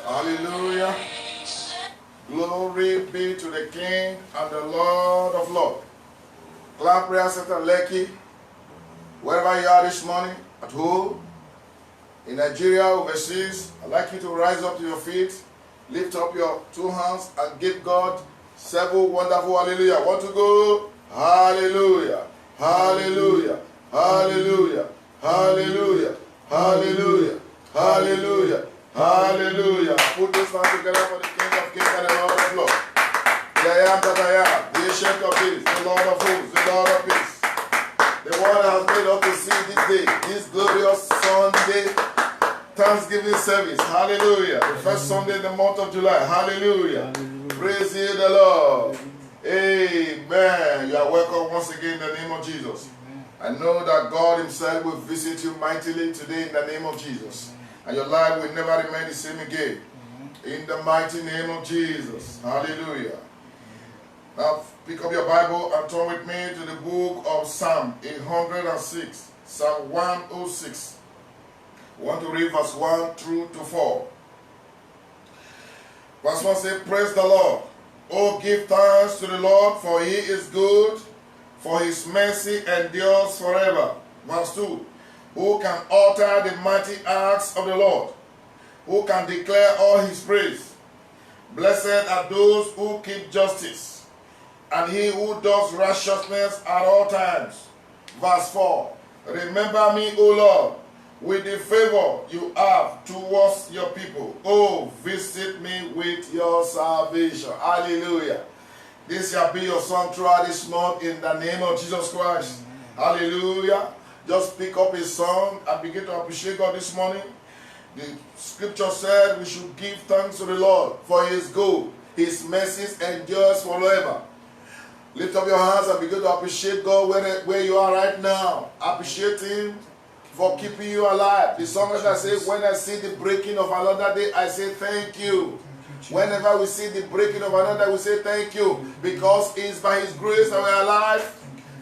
Hallelujah. Glory be to the King and the Lord of Lords. Clan Prayer Center Lekki, wherever you are this morning, at home, in Nigeria, overseas, I'd like you to rise up to your feet, lift up your two hands and give God several wonderful hallelujah. Want to go? Hallelujah. Hallelujah. Hallelujah. Hallelujah. Hallelujah. Hallelujah. Hallelujah. Put this hand together for the King of Kings and the Lord of Lords. The I am that I am, the ancient of days, the Lord of hosts, the Lord of peace. The one that has made us to see this day, this glorious Sunday Thanksgiving service. Hallelujah. The first Sunday in the month of July. Hallelujah. Praise ye the Lord. Amen. You are welcome once again in the name of Jesus. I know that God himself will visit you mightily today in the name of Jesus. And your life will never remain the same again. In the mighty name of Jesus. Hallelujah. Now pick up your Bible and turn with me to the book of Psalm 806. Psalm 106. I want to read verse 1 through to 4. Verse 1 says, praise the Lord. Oh, give thanks to the Lord, for he is good, for his mercy endures forever. Verse 2. Who can utter the mighty acts of the Lord? Who can declare all his praise? Blessed are those who keep justice, and he who does righteousness at all times. Verse 4. Remember me, O Lord, with the favor you have towards your people. Oh, visit me with your salvation. Hallelujah. This shall be your song throughout this month in the name of Jesus Christ. Hallelujah. Just pick up a song and begin to appreciate God this morning. The scripture said we should give thanks to the Lord for he is good. His mercies endures forever. Lift up your hands and begin to appreciate God where you are right now. Appreciate him for keeping you alive. The songwriter says, when I see the breaking of another day, I say thank you. Whenever we see the breaking of another, we say thank you. Because it's by his grace that we are alive.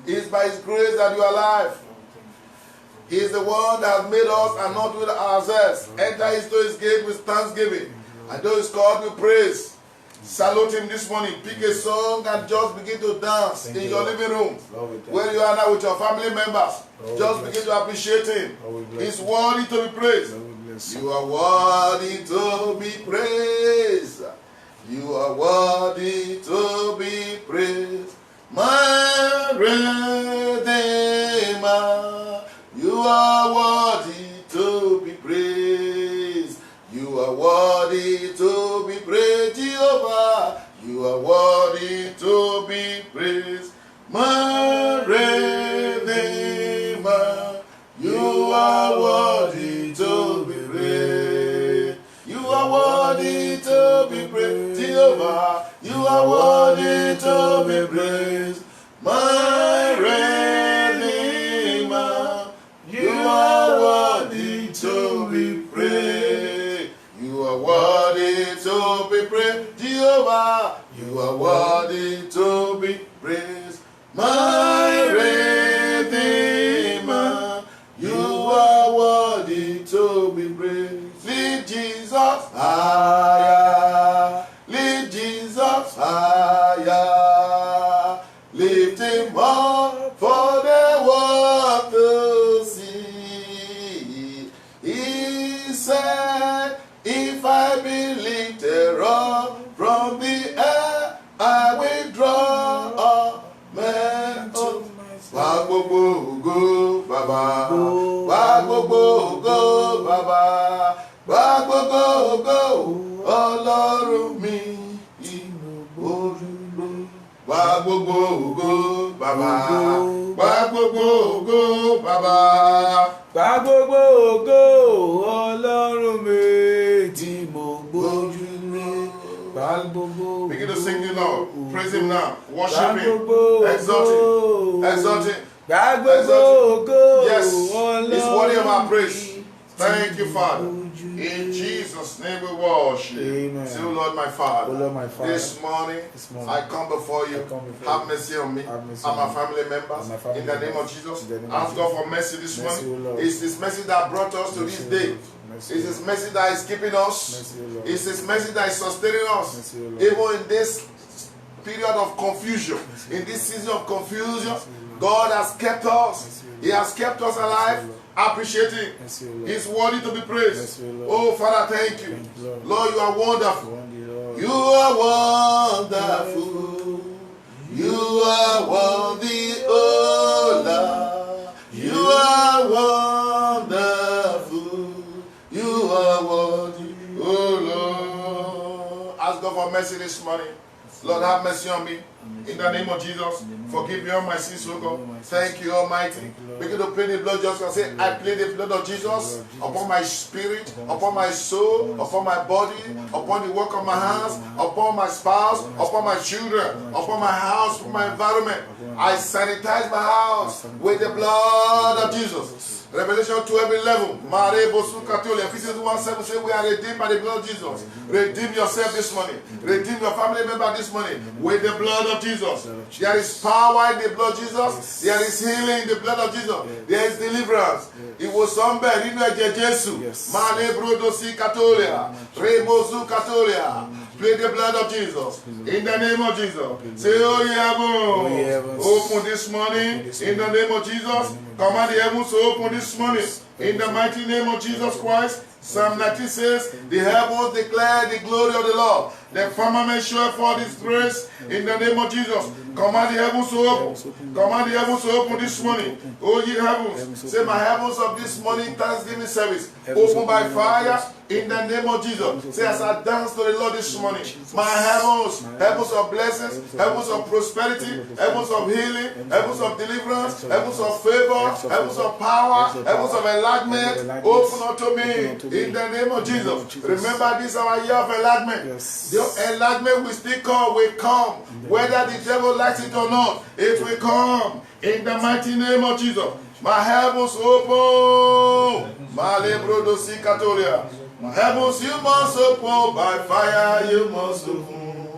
It's by his grace that you are alive. He is the one that has made us and not with ourselves. Enter into his gate with thanksgiving. And though he's called with praise. Salute him this morning. Pick a song and just begin to dance in your living room. Where you are now with your family members. Just begin to appreciate him. He's worthy to be praised. You are worthy to be praised. You are worthy to be praised. My Redeemer. You are worthy to be praised. You are worthy to be praised, Jehovah. You are worthy to be praised. My Redeemer. You are worthy to be praised. You are worthy to be praised, Jehovah. You are worthy to be praised. My Redeemer. You are worthy to be praised. You are worthy to be praised, Jehovah. You are worthy to be praised. My Redeemer. You are worthy to be praised. Lift Jesus higher. Lift Jesus higher. Lift him up for the world to see. He said, if I be lifted up from the air, I will draw all men to myself. Wá gbogbo ògo Baba. Wá gbogbo ògo Baba. Wá gbogbo ògo Ọlọ́run mi. Wá gbogbo ògo Baba. Wá gbogbo ògo Baba. Wá gbogbo ògo Ọlọ́run mi tí mo gbójú lé. Wá gbogbo ògo. Begin to sing him now. Praise him now. Worship him. Exalt him. Exalt him. Wá gbogbo ògo Yes, Ọlọ́run. he's worthy of our praise. Thank you, Father. In Jesus' Jesus' name we worship. Amen. Say, oh Lord, my Father, Oh Lord, my Father, this morning I come before you. Have mercy on me and my family members. In the name of Jesus, ask God for mercy this morning. It's His mercy that brought us to this day. It's His mercy that is keeping us. It's His mercy that is sustaining us. Even in this period of confusion, in this season of confusion, God has kept us. He has kept us alive. Appreciate Him. He's worthy to be praised. Oh, Father, thank you. Lord, you are wonderful. You are wonderful. You are worthy, oh Lord. You are wonderful. You are worthy, oh Lord. Ask God for mercy this morning. Lord, have mercy on me. In the name of Jesus, forgive me all my sins, O God. Thank you, Almighty. Begin to plead the blood just and say, I plead the blood of Jesus upon my spirit, upon my soul, upon my body, upon the work of my hands, upon my spouse, upon my children, upon my house, upon my environment. I sanitize my house with the blood of Jesus. Revelation 12:11. Mare Bosu Katolia. Ephesians 1:7 say we are redeemed by the blood of Jesus. Redeem yourself this morning. Redeem your family member this morning with the blood of Jesus. There is power in the blood of Jesus. There is healing in the blood of Jesus. There is deliverance. It was somebody in Jesus. Mare Brodosi Katolia. Rebosu Katolia. Plead the blood of Jesus. In the name of Jesus. Say, oh, yeah, open this morning. In the name of Jesus. Command the heavens to open this morning. In the mighty name of Jesus Christ. Psalm 19 says, the heavens declare the glory of the Lord. The firmament showeth forth His grace. In the name of Jesus. Command the heavens to open. Command the heavens to open this morning. Oh, ye heavens. Say, my heavens of this morning Thanksgiving service. Open by fire. In the name of Jesus. Say, as I dance to the Lord this morning, my heavens, heavens of blessings, heavens of prosperity, heavens of healing, heavens of deliverance, heavens of favor, heavens of power, heavens of enlargement, open unto me in the name of Jesus. Remember, this is our year of enlargement. The enlargement will still come, will come, whether the devil likes it or not. It will come in the mighty name of Jesus. My heavens open. Malebrodosi Katolia. My heavens you must open, by fire you must open.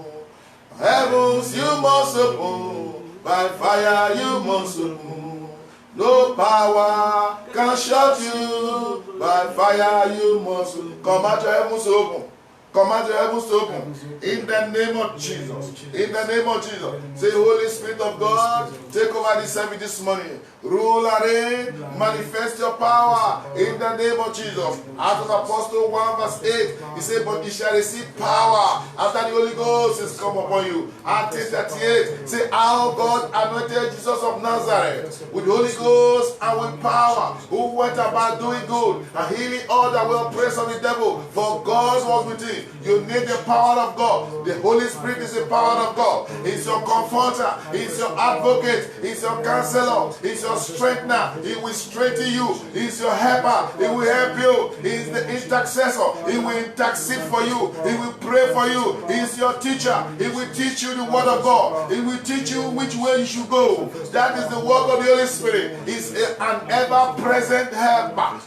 My heavens you must open, by fire you must open. No power can shut you, by fire you must open. Command your heavens open. Command your heavens to open. In the name of Jesus. In the name of Jesus. Say, Holy Spirit of God, take over this service this morning. Rule and reign. Manifest your power. In the name of Jesus. Out of Apostle 1 verse 8. He said, but you shall receive power after the Holy Ghost is come upon you. Acts 38. Say, how God anointed Jesus of Nazareth with the Holy Ghost and with power, who went about doing good and healing all that were oppressed of the devil. For God was with him. You need the power of God. The Holy Spirit is the power of God. He's your comforter. He's your advocate. He's your counselor. He's your strengthener. He will strengthen you. He's your helper. He will help you. He's the intercessor. He will intercede for you. He will pray for you. He's your teacher. He will teach you the word of God. He will teach you which way you should go. That is the work of the Holy Spirit. He's an ever-present helper.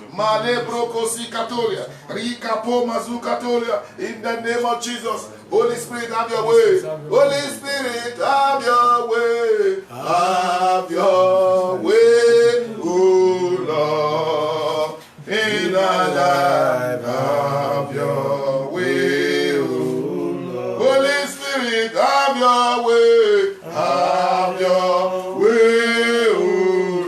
In the name of Jesus, Holy Spirit, have your way. Holy Spirit, have your way. Have your way, oh Lord. In our life, have your way, oh Lord. Holy Spirit, have your way. Have your way, oh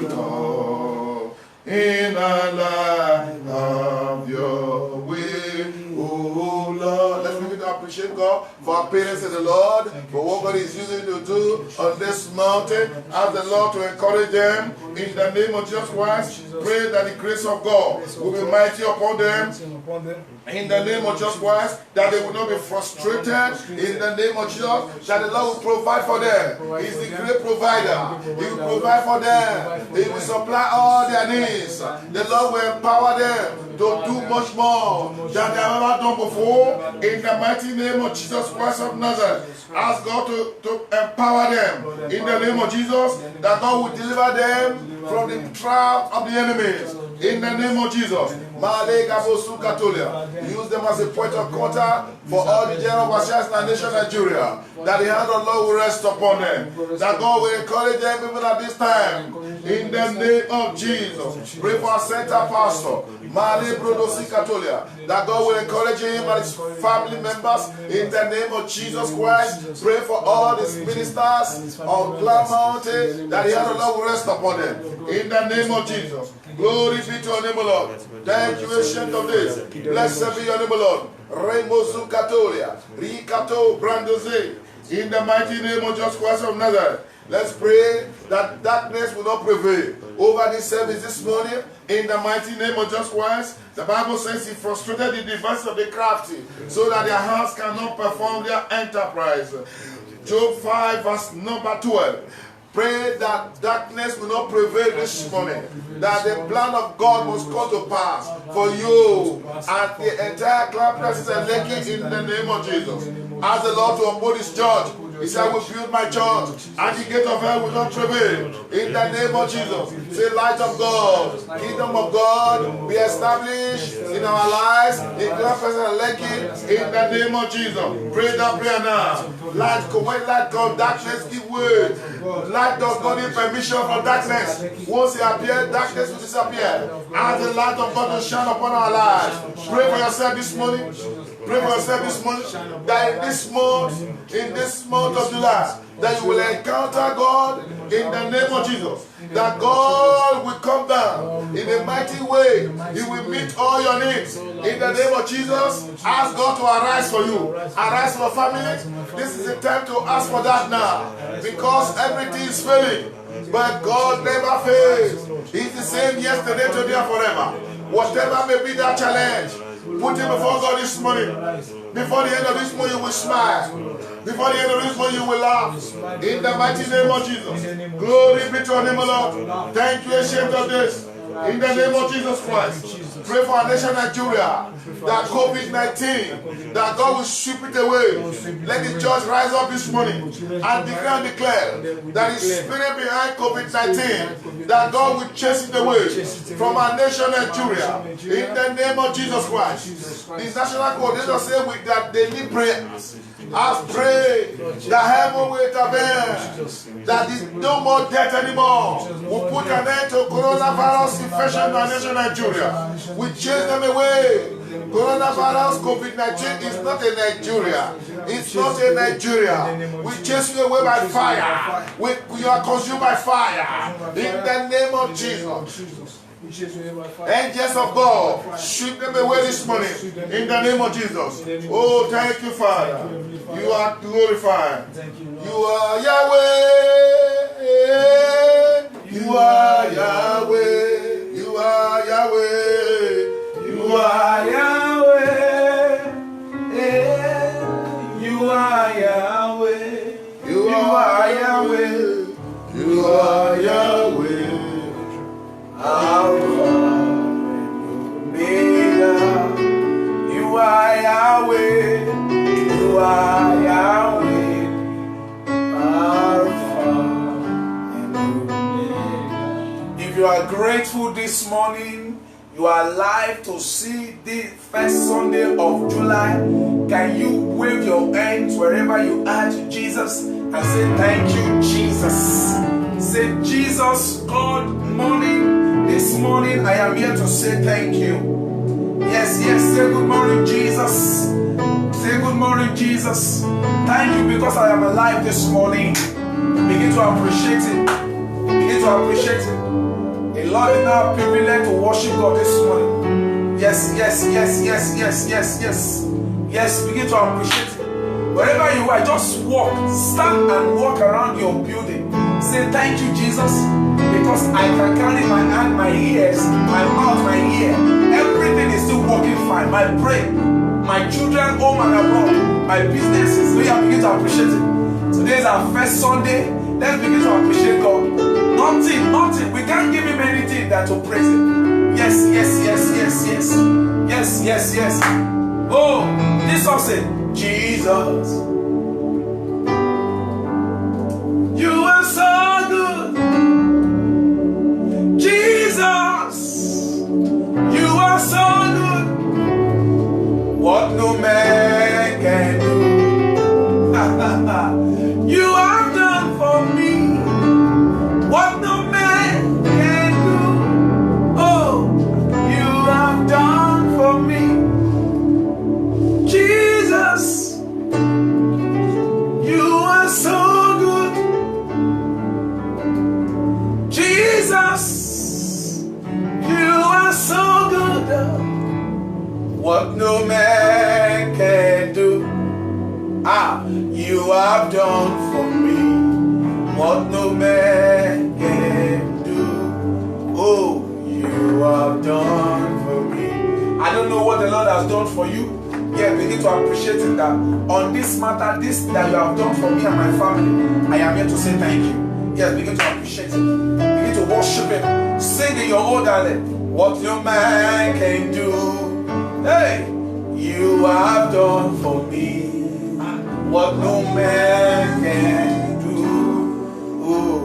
Lord. In our life, have your way, oh Lord. Let's begin to appreciate God for our parents in the Lord, for what God is using to do on this mountain. Ask the Lord to encourage them in the name of Jesus Christ. Pray that the grace of God will be mighty upon them. In the name of Jesus Christ, that they will not be frustrated. In the name of Jesus, that the Lord will provide for them. He is the great provider. He will provide for them. He will supply all their needs. The Lord will empower them to do much more than they have ever done before. In the mighty name of Jesus Christ of Nazareth, ask God to empower them. In the name of Jesus, that God will deliver them from the trap of the enemies. In the name of Jesus. Use them as a point of contact for all the general overseers in the nation Nigeria. That the hand of the Lord will rest upon them. That God will encourage them even at this time. In the name of Jesus. Pray for our center pastor. That God will encourage him and his family members in the name of Jesus Christ. Pray for all these ministers of Cloud Mountain that the hand of the Lord will rest upon them. In the name of Jesus. Glory be to your name, Lord. Thank you, ancient of days. Blessed be your name, Lord. Remozu Katolia, Rikato Brandoze. In the mighty name of Jesus Christ of Nazareth. Let's pray that darkness will not prevail over this service this morning. In the mighty name of Jesus Christ. The Bible says he frustrated the devices of the crafty so that their hands cannot perform their enterprise. Job 5 verse number 12. Pray that darkness will not prevail this morning. That the plan of God must come to pass for you and the entire Cloud Places and Lekki in the name of Jesus. Ask the Lord to uphold his church. He said, I will build my church, and the gate of hell will not prevail. In the name of Jesus. Say, light of God, kingdom of God, be established in our lives, in Cloud Places and Lekki, in the name of Jesus. Pray that prayer now. Light, when light comes, darkness give way. Light does not need permission from darkness. Once it appears, darkness will disappear. Ask the light of God to shine upon our lives. Pray for yourself this morning. Pray for yourself this morning. That in this month of July, that you will encounter God in the name of Jesus. That God will come down in a mighty way. He will meet all your needs. In the name of Jesus, ask God to arise for you. Arise for family. This is the time to ask for that now. Because everything is failing. But God never fails. He's the same yesterday, today, and forever. Whatever may be that challenge, put him before God this morning. Before the end of this morning, you will smile. Before the end of this morning, you will laugh. In the mighty name of Jesus. Glory be to your name, Lord. Thank you, ancient of this. In the name of Jesus Christ. Pray for our nation Nigeria. That COVID-19, that God will sweep it away. Let the church rise up this morning and declare that the spirit behind COVID-19, that God will chase it away from our nation Nigeria. In the name of Jesus Christ. The national coordinator said with that daily prayers, I pray that heaven will intervene, that is no more death anymore. We'll put an end to coronavirus infection in our nation Nigeria. We chase them away. Coronavirus COVID-19 is not a Nigeria. It's not a Nigeria. We chase you away by fire. We are consumed by fire. In the name of Jesus. Angels of God, sweep them away this morning in the name of Jesus. Oh, thank you, Father. You are glorified. You are Yahweh. You are Yahweh. You are Yahweh. You are Yahweh. You are Yahweh. You are Yahweh. You are Yahweh. Alpha and Omega. You are Yahweh. You are Yahweh. Alpha and Omega. If you are grateful this morning, you are alive to see the first Sunday of July. Can you wave your hands wherever you are to Jesus and say, thank you, Jesus. Say, Jesus, God, morning. This morning I am here to say thank you. Yes, say good morning, Jesus. Say good morning, Jesus. Thank you because I am alive this morning. Begin to appreciate it. Begin to appreciate it. A lot is now privileged to worship God this morning. Yes. Yes, begin to appreciate it. Wherever you are, just walk. Stand and walk around your building. Say thank you, Jesus. Because I can carry my hand, my ears, my mouth, my ear. Everything is still working fine. My brain, my children, home and abroad, my businesses. We are beginning to appreciate it. Today is our first Sunday. Let's begin to appreciate God. Nothing. We can't give him anything that to praise him. Yes. Oh, this song said, Jesus, you are so good. Jesus, so good. Jesus, you are so good. What no man can do, you have done for me. What no man can do, oh, you have done for me. I don't know what the Lord has done for you. Yeah, begin to appreciate it that on this matter, this that you have done for me and my family, I am here to say thank you. Yes, begin to appreciate it. Begin to worship Him. Sing in your own dialect. What no man can do, hey, you have done for me. What no man can do, oh,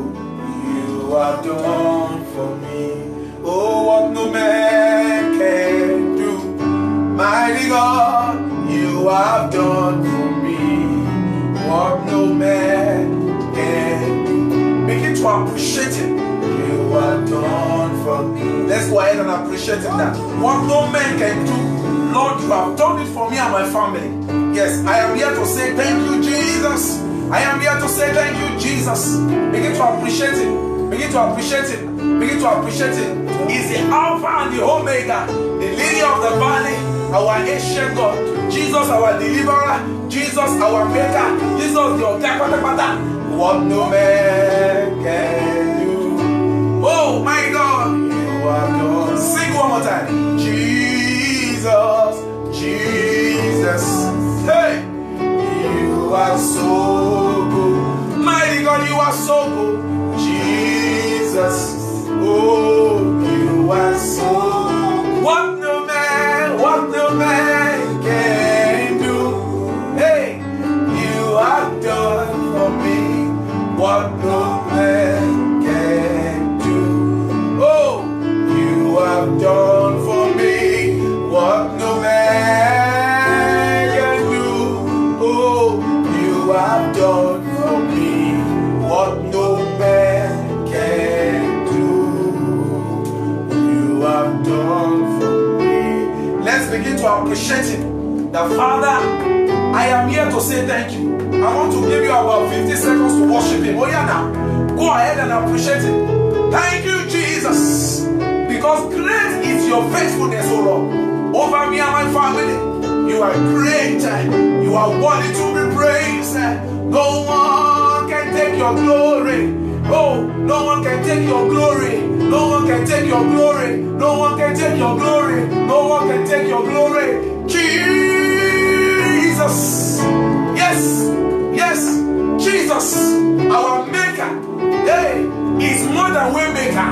you have done for me. Oh, what no man can do, mighty God, you have done for me. What no man can do. Begin to appreciate Him. You have done for me. Let's go ahead and appreciate Him that what no man can do, Lord, you have done it for me and my family. Yes, I am here to say thank you, Jesus. I am here to say thank you, Jesus. Begin to appreciate Him. Begin to appreciate Him. Begin to appreciate Him. He's the Alpha and the Omega, the Lily of the Valley, our ancient God. Jesus, our deliverer. Jesus, our maker. Jesus, the Otakatapata. What no man can do. Oh my God, you are done. Sing one more time. Jesus, Jesus. Hey, you are so good. Mighty God, you are so good. Jesus, oh, you are so good. What no man can do. Hey, you have done for me what no man can do. Oh, you have done for me what no man can do. Oh, you have done for me what no man can do. You have done for me. Let's begin to appreciate Him. The Father, I am here to say thank you. I want to give you about 50 seconds to worship Him. Oh yeah, now go ahead and appreciate Him. Thank you, Jesus, because great is your faithfulness, oh Lord, over me and my family. You are great. You are worthy to be praised. No one can take your glory. Oh, no one can take your glory. No one can take your glory. No one can take your glory. No one can take your glory. Jesus. Yes. Yes. Jesus, our maker. Hey, is more than we maker.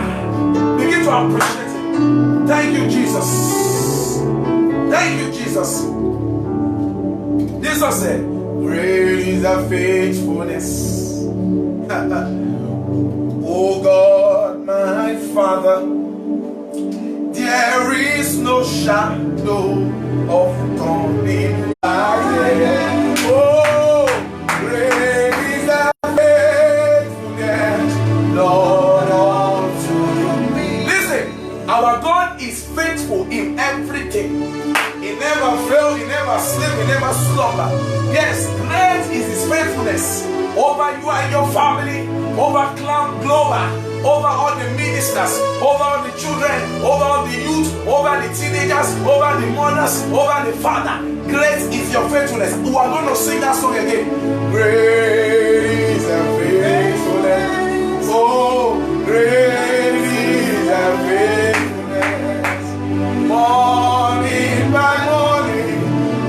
Begin to appreciate Him. Thank you, Jesus. Thank you, Jesus. Jesus said, great is thy faithfulness. Oh God, my Father, there is no shadow of turning. Oh, great is thy faithfulness, Lord, unto me. Listen, our God is faithful in everything. He never failed, He never slept, He never slumber. Yes, great is His faithfulness over you and your family, over Clan Global, over all the ministers, over all the children, over all the youth, over the teenagers, over the mothers, over the father. Great is your faithfulness. We are going to sing that song again. Great is your faithfulness. Oh, great is your faithfulness. Morning by morning,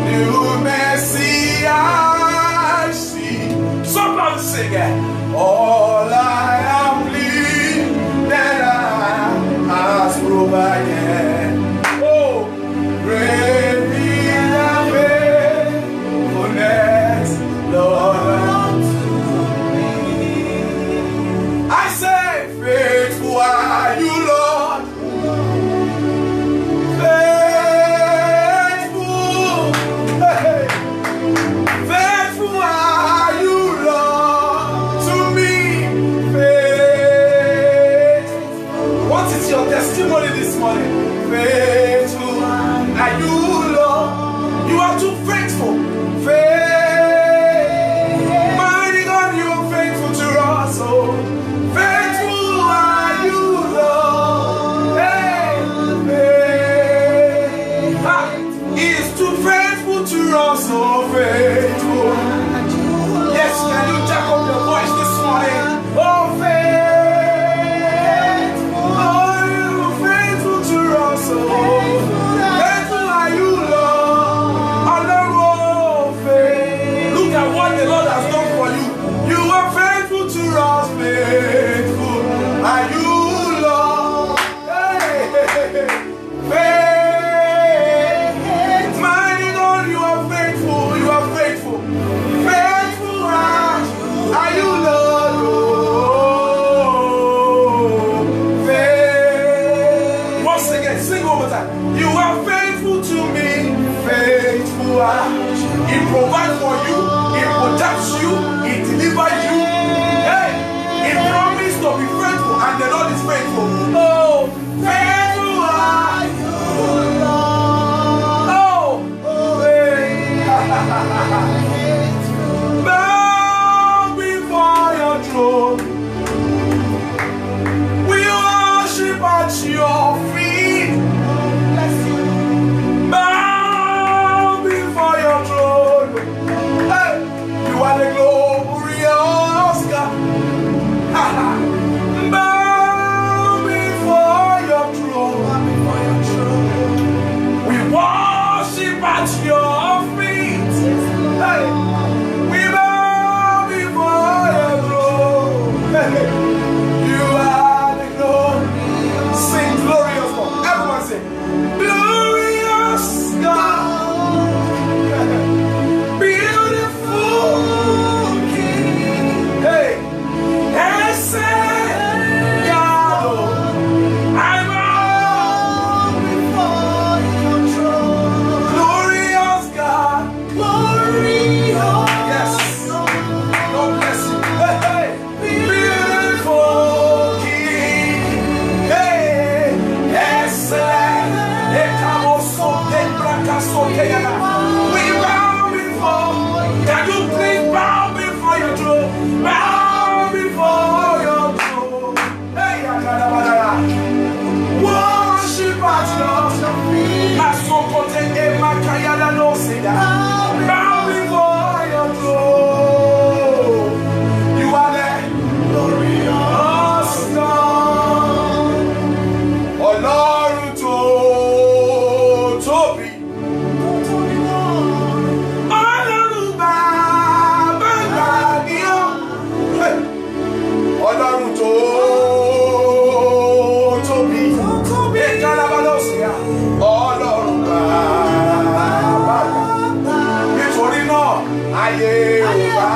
new mercy I see. Somebody sing it. All I am needing that I has provided. Oh, great is thy faithfulness, Lord, unto me. I say, faithful are you, Lord. Faithful, hey. Faithful are you, Lord, to me. God bless you. Hey, hey. Beautiful King. Hey, excellent. We bow before. Can you please bow before your throne? Bow before your throne. Hey, worship at your feet. Bow before your throne. You are there. Glorious God. Ọlọ́run tó tóbi. Ọlọ́run bàbá gbà ní ọ́. Ọlọ́run tó tóbi. Ìkànnì ló sì yá. Ọlọ́run bàbá gbà. Nítorí náà, ayé ò bá.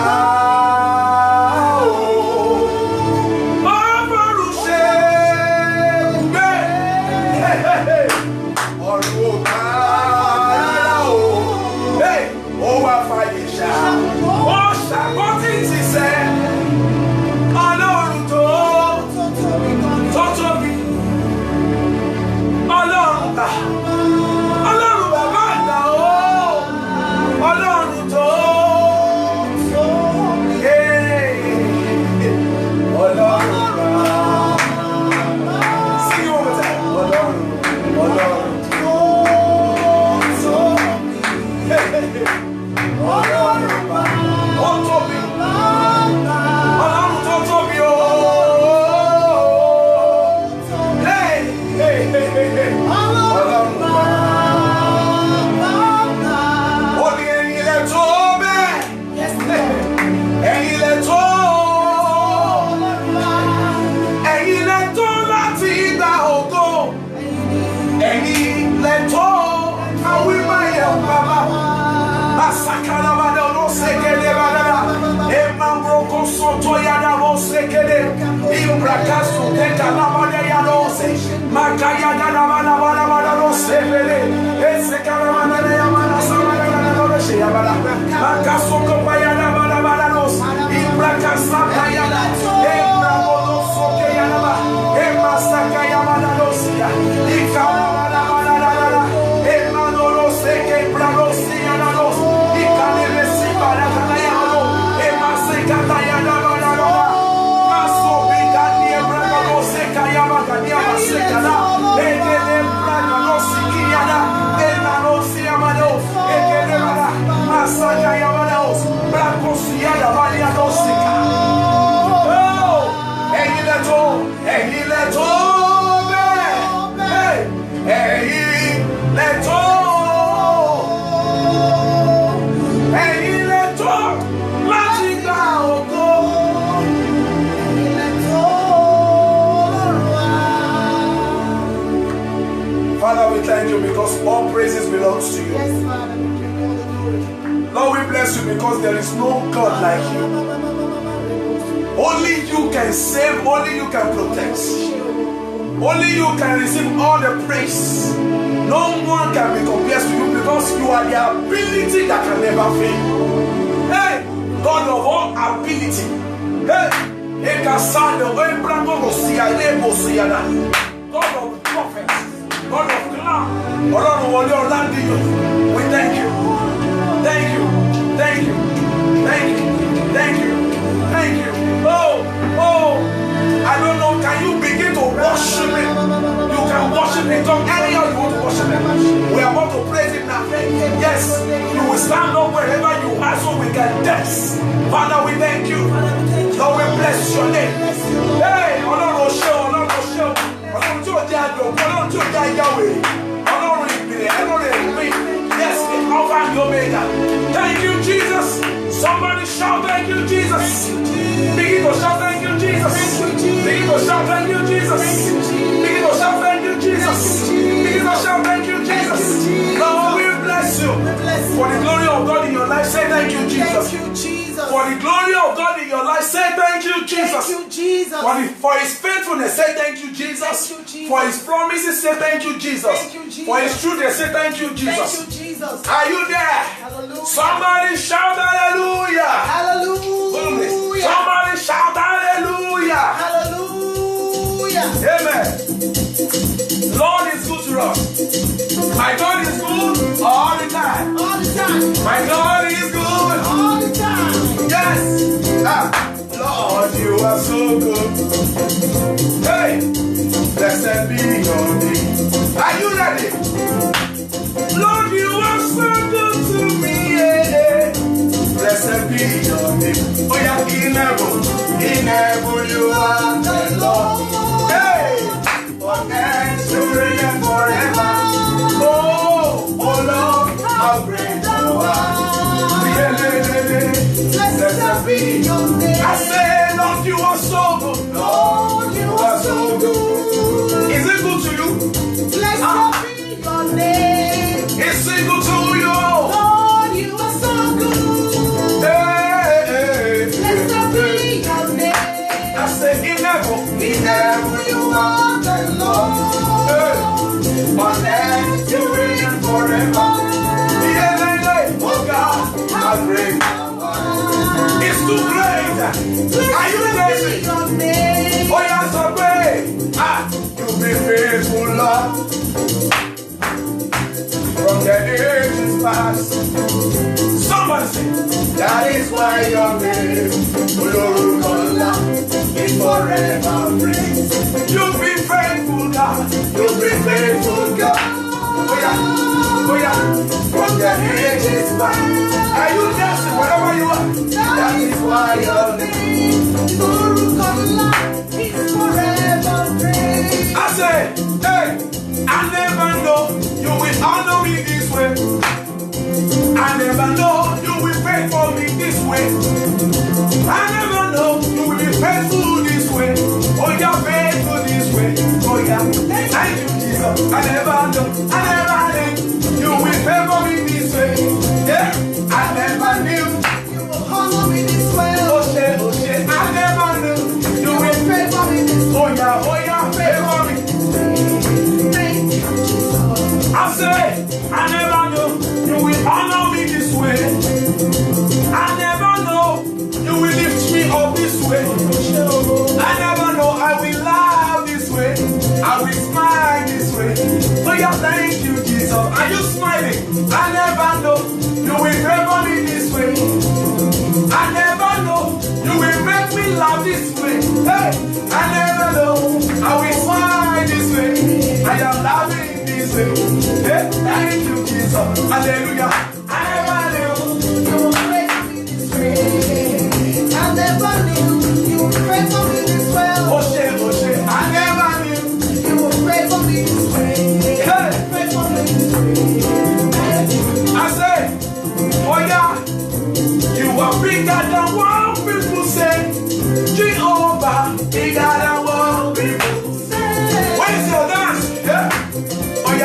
All praises belongs to you. Yes, Father, we give you all the glory. Lord, we bless you because there is no God like you. Only you can save, only you can protect. Only you can receive all the praise. No one can be compared to you because you are the ability that can never fail. Hey, God of all ability. Hey, God of prophets. God of cloud. We thank you. Thank you. Thank you. Thank you. Thank you. Thank you. Oh, I don't know. Can you begin to worship Him? You can worship Him. Come anyhow you want to worship Him. We are about to praise Him now. Yes, you will stand up wherever you are so we can dance. Father, we thank you. Lord, we bless your name. Hey, Ọlọ́run ṣe, Ọlọ́run ṣe. Ọlọ́run tí ó jẹ́ àjọ, Ọlọ́run tí ó jẹ́ Yahweh. Ọlọ́run ìpìlẹ̀, Ọlọ́run ìpín. Yes, the Alpha and the Omega. Thank you, Jesus. Somebody shout, thank you, Jesus. Begin to shout, thank you, Jesus. Begin to shout, thank you, Jesus. Begin to shout, thank you, Jesus. Begin to shout, thank you, Jesus. Lord, we bless you. For the glory of God in your life, say thank you, Jesus. For the glory of God in your life, say thank you, Jesus. Thank you, Jesus. For His faithfulness, say thank you, Jesus. Thank you, Jesus. For His promises, say thank you, Jesus. Thank you, Jesus. For His truth, say thank you, Jesus. Thank you, Jesus. Jesus. Are you there? Hallelujah. Somebody shout hallelujah. Hallelujah. Somebody shout hallelujah. Hallelujah. Amen. Lord is good to us. My God is good all the time. All the time. My God is good. All the time. Yes. Lord, you are so good. Hey, blessed be your name. Are you ready? Lord, you are so good to me. Yeah. Blessed be your name. Oh yeah, in heaven you are the Lord. Hey, on earth you reign forever. Oh Lord, how great you are. Blessed be your name. I say, Lord, you are so good. Lord, you are so good. Is it good to you? Blessed be your name. Is it good to you? Lord, you are so good. Hey, Blessed be your name. I say, in heaven You are the Lord. on earth you reign forever. Oh God, how great. It's too great. Are you crazy? Your name. Oh, yes, I pray. You be faithful, Lord. From the ages past. Somebody say, that is why your name, Olorunkola, is forever praised. You be faithful, God. You be faithful, God. Oh, yeah. From the ages past. Are you dancing wherever you are? That is why your name, Olorunkola is forever praised. I say, hey, I never know you will honor me this way. I never know you will pay for me this way. I never know you will be faithful this way. Oh, you're faithful this way. Oh, yeah. Thank you, Jesus. I never know you will favor me this way. Yeah, I never knew. You will honor me this way. Oh, shit. I never knew you will Pray for me this way. Oh, yeah, favor me. Thank you, Jesus. I say, I never know you will honor me this way. I never know you will lift me up this way. I never know I will laugh this way. I will smile this way. Oh yeah, thank you, Jesus. Are you smiling? I never know you will favor me this way. I never know you will make me laugh this way. Hey, I never know I will smile this way. I am laughing this way. Hey, thank you, Jesus. Hallelujah. I never knew You will pray for me this way. I never knew you would pray for me this way. oh shit. I never knew. You will pray for me this way. Hey, Pray for me this way. I say, oh yeah, you are bigger than what people say. Jehovah, bigger than what people say. Where's your dance? Yeah. Oh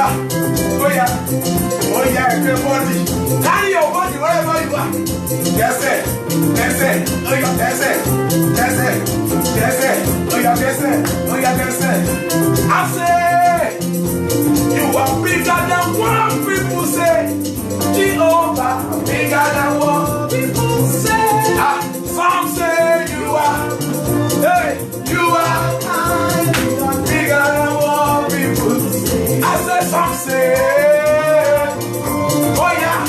yeah, everybody. Carry your body wherever you are. That's it. Oh yeah, that's it. Oh yeah, that's it. I say, you are bigger than what people say. Jehovah, bigger than what people say. Some say you are. Hey, you are bigger than what people say. I said some say. Oh yeah,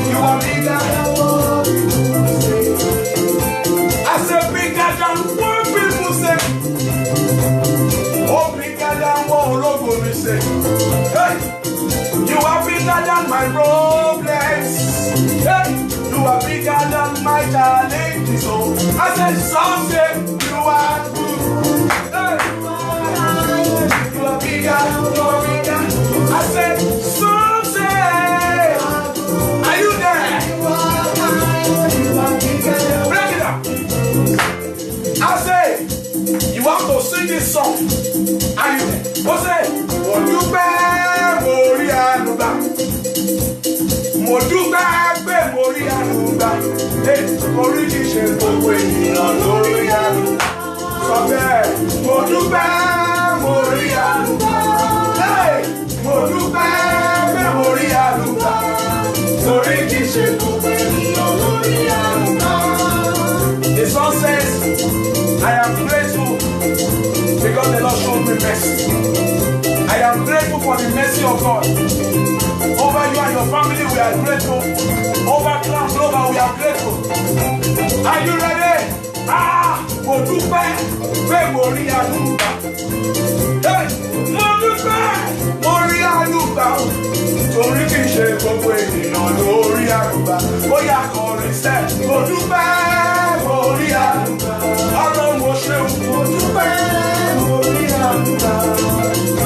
you are bigger than what people say. I said bigger than what people say. Oh, bigger than what Ologo will say. Hey, you are bigger than my problems. Hey, you are bigger than my challenges. Oh, I said someday you are good. Hey, you are bigger. I said someday. Are you there? Break it up. I say you have to sing this song. Are you there? What's it? Mo dúpẹ́ mo rí àánú gbà. Mo dúpẹ́ pé mo rí àánú gbà. Mo rí kìí ṣe gbogbo ènìyàn lórí àánú. Sọ bẹ́ẹ̀, mo dúpẹ́ mo rí àánú gbà. Mo dúpẹ́ pé mo rí àánú. are grateful. Over Cloud Global, we are grateful. Are you ready? Mo dúpẹ́ pé mo rí àánú gbà. Mo dúpẹ́ mo rí àánú gbà. Torí kì í ṣe gbogbo ènìyàn ló rí àánú gbà. Ó yá kọrin sẹ́. Mo dúpẹ́ mo rí àánú gbà. Ọlọ́run mo ṣeun. Mo dúpẹ́ mo rí àánú gbà.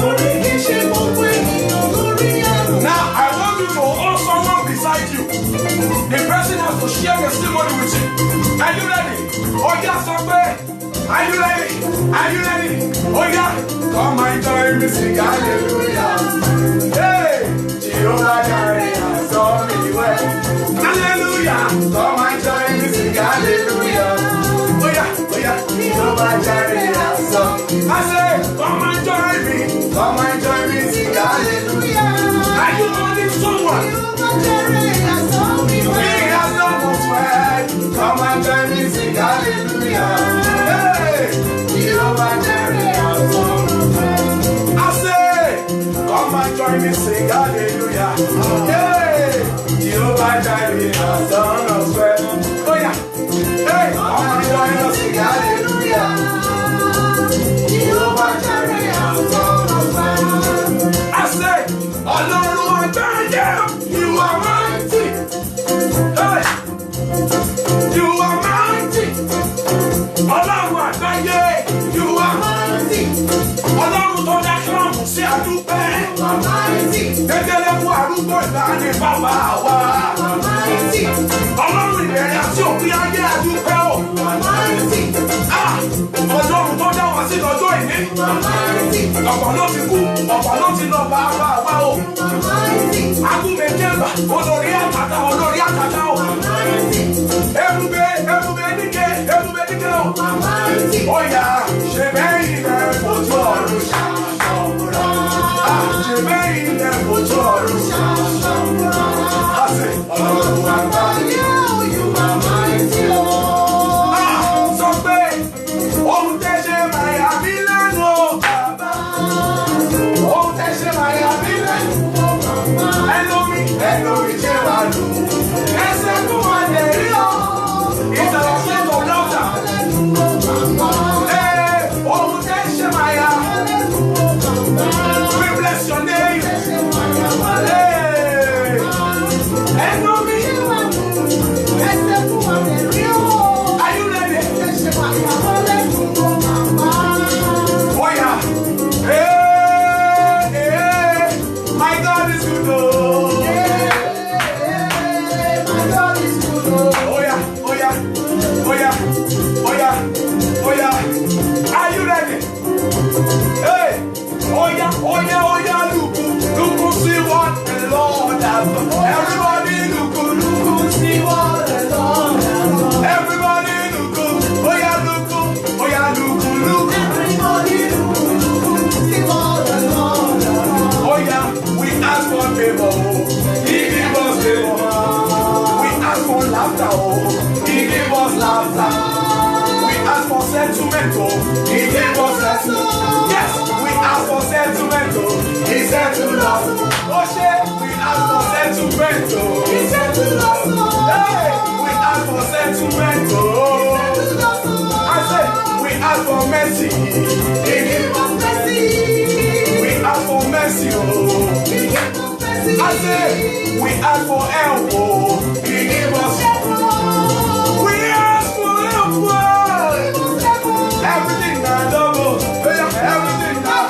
Torí kì í ṣe gbogbo ènìyàn ló rí àánú gbà. Now I want you to hold someone beside you. The person has to share testimony with you. Are you ready? Oh yeah, somebody. Are you ready? Are you ready? Oh yeah. Come and join me, sing hallelujah. Hey, Jehovah Jireh has done me well. Hallelujah. Come and join me, sing hallelujah. Oh yeah, Jehovah Jireh has done me well. I say, come and join me. Come and join me, sing hallelujah. Are you holding someone? Jehovah Jireh has done me well. He has done us well. Come and join me, sing hallelujah. Hey, Jehovah Jireh has done us well. I say, come and join me, sing hallelujah. Hey, Jehovah Jireh has done us well. Oh yeah. Hey, come and join us, sing hallelujah. Jehovah Jireh has done us well. I say, Ọlọ́run àgbáyé, you are mighty. Hey, you are mighty. Ọlọ́run àgbáyé, you are mighty. Ọlọ́run tó dá kílámù sí àdúpẹ́. You are mighty. Gẹ́gẹ́lẹ́ fún arúgbó ìdáni bàbá wa. You are mighty. Ọlọ́run ìbẹ̀rẹ̀ àti òpin ayé àdúpẹ́ o. You are mighty. Ọlọ́run tó dá wá sí lọ́jọ́ ìní. You are mighty. Ọ̀pọ̀ ló ti kú, ọ̀pọ̀ ló ti lọ bàbá wa o. You are mighty. Agúnmẹ̀jẹ̀mbà, olórí àtàtà o. You are mighty. Ebube dike o. You are mighty. Oya, ṣe bẹ́yìn rẹ̀ fojú ọ̀run ṣàṣọ̀rọ̀. Ṣe bẹ́yìn rẹ̀ fojú ọ̀run ṣàṣọ̀rọ̀. Àṣẹ Ọlọ́run àgbáyé o, you are mighty o. Sọ pé ohun tẹ́ ṣe máa yà mí lẹ́nu o, bàbá. Ohun tẹ́ ṣe máa yà mí lẹ́nu o, bàbá. Ẹnu mi ṣe wà lù. Ẹsẹ̀ kún wà lè rí o. It's a set of laughter. Hey, ohun tẹ́ ṣe máa yà. We bless your name. Hey, ẹnu mi. Are you ready? Oh yeah. Hey, my God is good. Oh yeah. Are you ready? Hey, oh yeah, look, see what the Lord has done. Everybody look, see what the Lord has done. Everybody look, oh yeah, look. Everybody look, see what the Lord has done. Oh yeah, we ask for favor, He give us favor. We ask for laughter, He give us laughter. We ask for settlement, He gave us settlement. Yes, we ask for settlement, He settled us. Oh shit, we ask for settlement, He settled us. Hey, we ask for settlement, I say, we ask for mercy, He gave us mercy. We ask for mercy, He gave us mercy. I say, we ask for help, He gave us help. We ask for help. Everything now double. Everything now.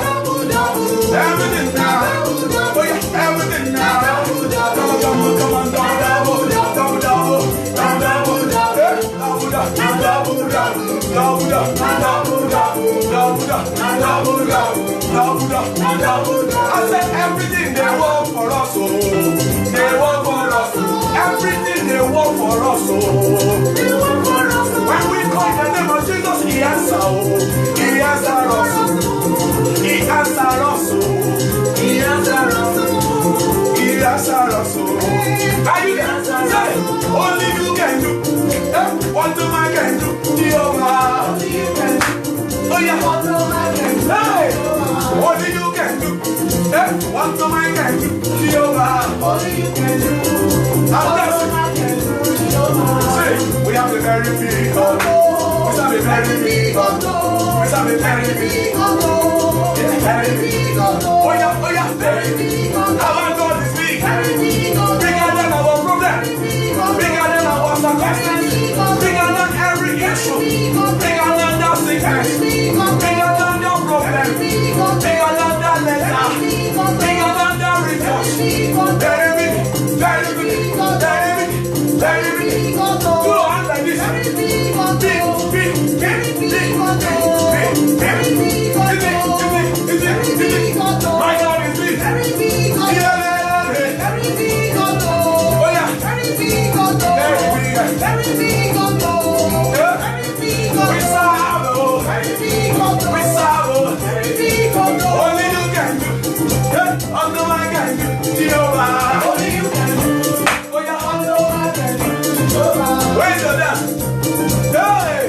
Everything now. Oh yeah, everything now. Come on, double. I said everything they work for us, they work for us. Everything they work for us, they work for us. When we call the name of Jesus, He answers, He answers us, He answers us, He answers us, He answers us. Are you there? Say, only you can do. What do I can do? Jehovah. Oh yeah. What do I can do? Hey, only you can do. What do I can do? Jehovah. Only you can do. We have a very big God. We have a very big God. We have a very big God. Very big God. Oh yeah, very big God. Our God is big. Bigger than our problem. Bigger than our circumstance. Bigger than every issue. Bigger than that sickness. Bigger than that problem. Bigger than that letter. Bigger than that report. Very big. Very big. Very big. Very big. Do hands like this. My God is big. Oh yeah. Very big. We serve. We serve. Only you can do. Only I can do. Jehovah. Only you can do. Oh yeah. Only I can do. Where's the dance? Hey!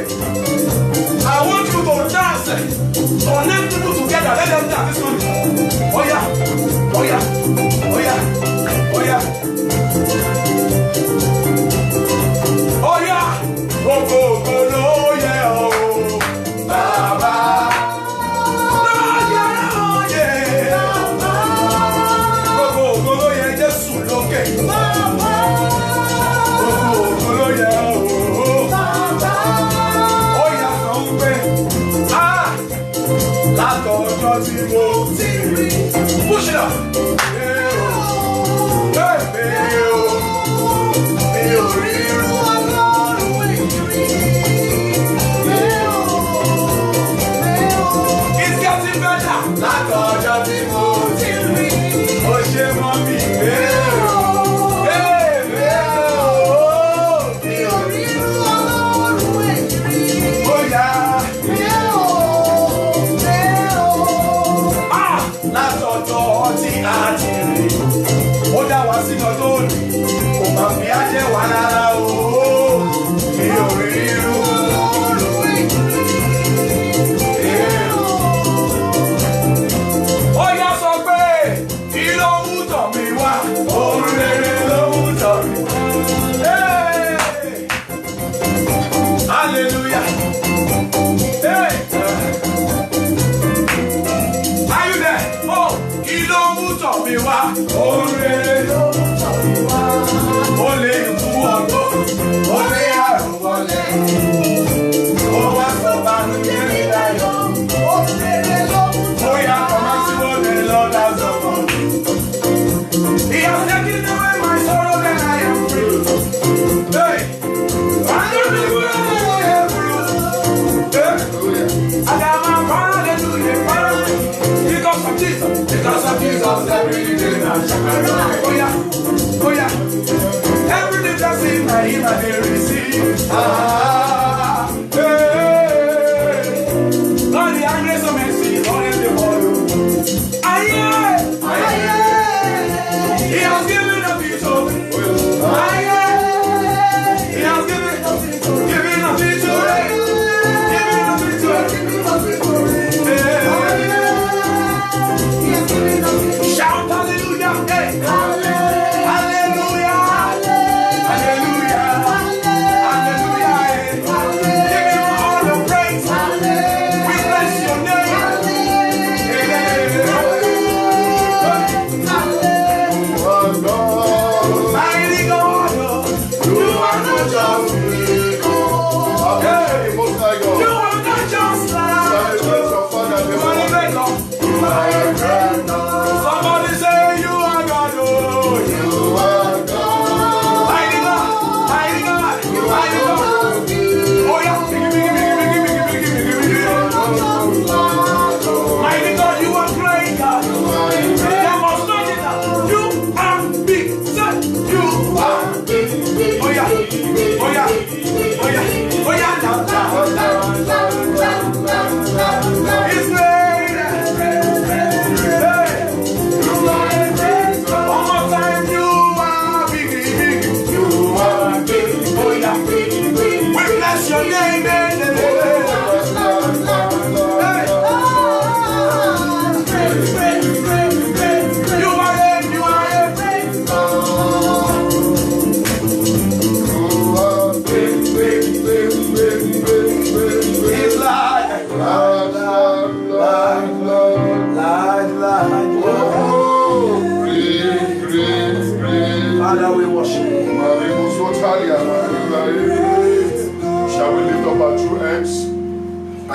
I want you to dance. Connect people together. Let them dance this morning. Oh yeah. Oh yeah. Oh yeah. Oh yeah. Oh yeah. Oh, oh, oh, no, yeah, oh. Baba. No, yeah, oh, yeah. Oh, oh, oh, yeah, just okay. Baba. Oh, oh, oh, yeah, oh. Oh, yeah, so ah. Látọjọ́ tí mo ti rí. Push it up. It's getting better. Látọjọ́ tí mo ti rí. Ó ṣe mọ́ mi. Ó dá wa sí ọjọ́ òní, kò máa fi ajẹ́ wà lára o. Mi ò rí irú ó yá sọ pé kí ló mú tọ̀ mí wá? Ohun rere ló mú tọ̀ mí. Hallelujah. Are you there? Oh, kí ló mú tọ̀ mí wá? Ohun rere ló mú tọ̀ mí wá. Ó lè kú ọgbọ́n, ó lè àrùn wọlé. Ó wá sọ bànújẹ́ mi láyọ̀. Ohun rere ló mú tọ̀ mí wá. Ó yá command to what the Lord has done for me. He has taken away my sorrow, then I am free. Hey, I don't know where I am through. I got my hallelujah, because of Jesus. Because of Jesus, every day I shall. Oh yeah, oh yeah. Every day I see my hymn and they receive. Hey. Lord, the grace of mercy, Lord, in the world. He has given a victory. He has given a victory. Given a victory. Given a victory. Shout hallelujah. Hey. Hallelujah. Hallelujah. Hallelujah. Give him all the praise. We bless your name. Mighty God, you are not just you are not just like you are the maker. Somebody say you are God, oh, you are God. Mighty God, mighty God, mighty God. Oh yeah, mighty God, you are great God. Demonstrate it now. You are big, son. You are big. Oh yeah, oh yeah, oh yeah, oh yeah, now, now, now. It's great.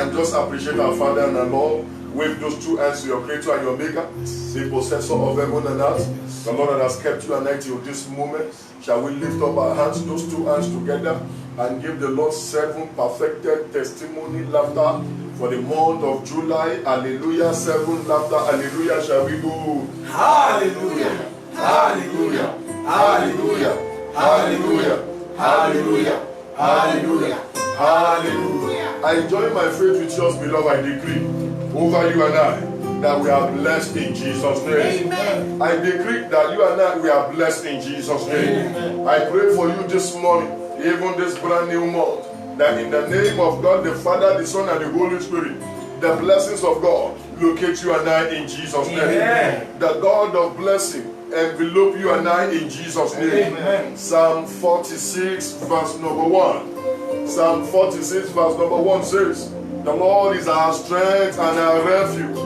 and just appreciate our Father and our Lord. Wave those two hands to your Creator and your Maker, the possessor of heaven and earth, the Lord that has kept you and I till this moment. Shall we lift up our hands, those two hands together, and give the Lord 7 perfected testimony laughter for the month of July? Hallelujah. 7 laughter. Hallelujah. Shall we go? Hallelujah. Hallelujah. Hallelujah. Hallelujah. Hallelujah. Hallelujah. Hallelujah. I join my faith with yours, beloved. I decree over you and I that we are blessed in Jesus' name. Amen. I decree that you and I, we are blessed in Jesus' name. Amen. I pray for you this morning, even this brand new month, that in the name of God the Father, the Son, and the Holy Spirit, the blessings of God locate you and I in Jesus' name. Amen. The God of blessing envelope you and I in Jesus' name. Amen. Psalm 46 verse number 1. Psalm 46 verse number 1 says, the Lord is our strength and our refuge,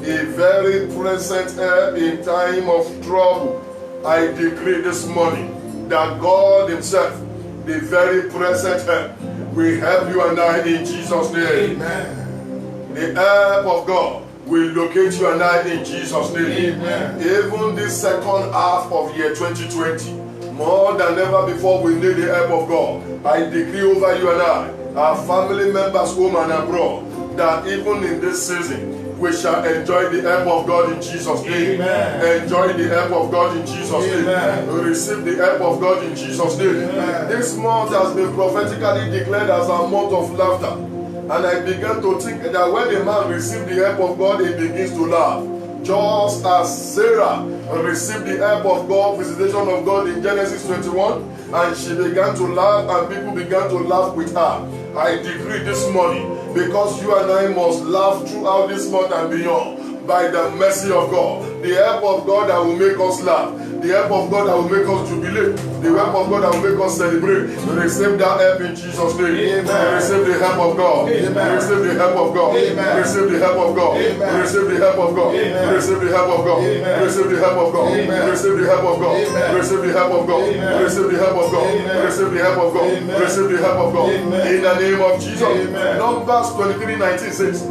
a very present help in time of trouble. I decree this morning that God Himself, the very present help, will help you and I in Jesus' name. Amen. The help of God will locate you and I in Jesus' name. Amen. Even this second half of year 2020, more than ever before, we need the help of God. I decree over you and I, our family members home and abroad, that even in this season, we shall enjoy the help of God in Jesus' name. Amen. Enjoy the help of God in Jesus' Amen. name. Receive the help of God in Jesus' name. Amen. This month has been prophetically declared as a month of laughter. And I began to think that when a man receives the help of God, he begins to laugh. Just as Sarah received the help of God, visitation of God in Genesis 21, and she began to laugh and people began to laugh with her. I decree this morning, because you and I must laugh throughout this month and beyond, by the mercy of God, the help of God that will make us laugh, the help of God that will make us jubilate, the help of God that will make us celebrate. Receive that help in Jesus' name. Amen. Receive the help of God. Amen. Receive the help of God. Amen. Receive the help of God. Amen. Receive the help of God. Amen. Receive the help of God. Amen. Receive the help of God. Amen. Receive the help of God. Amen. Receive the help of God. Amen. Receive the help of God. Amen. Receive the help of God. Amen. Receive the help of God. Amen. In the name of Jesus. Amen. Numbers 23:19 says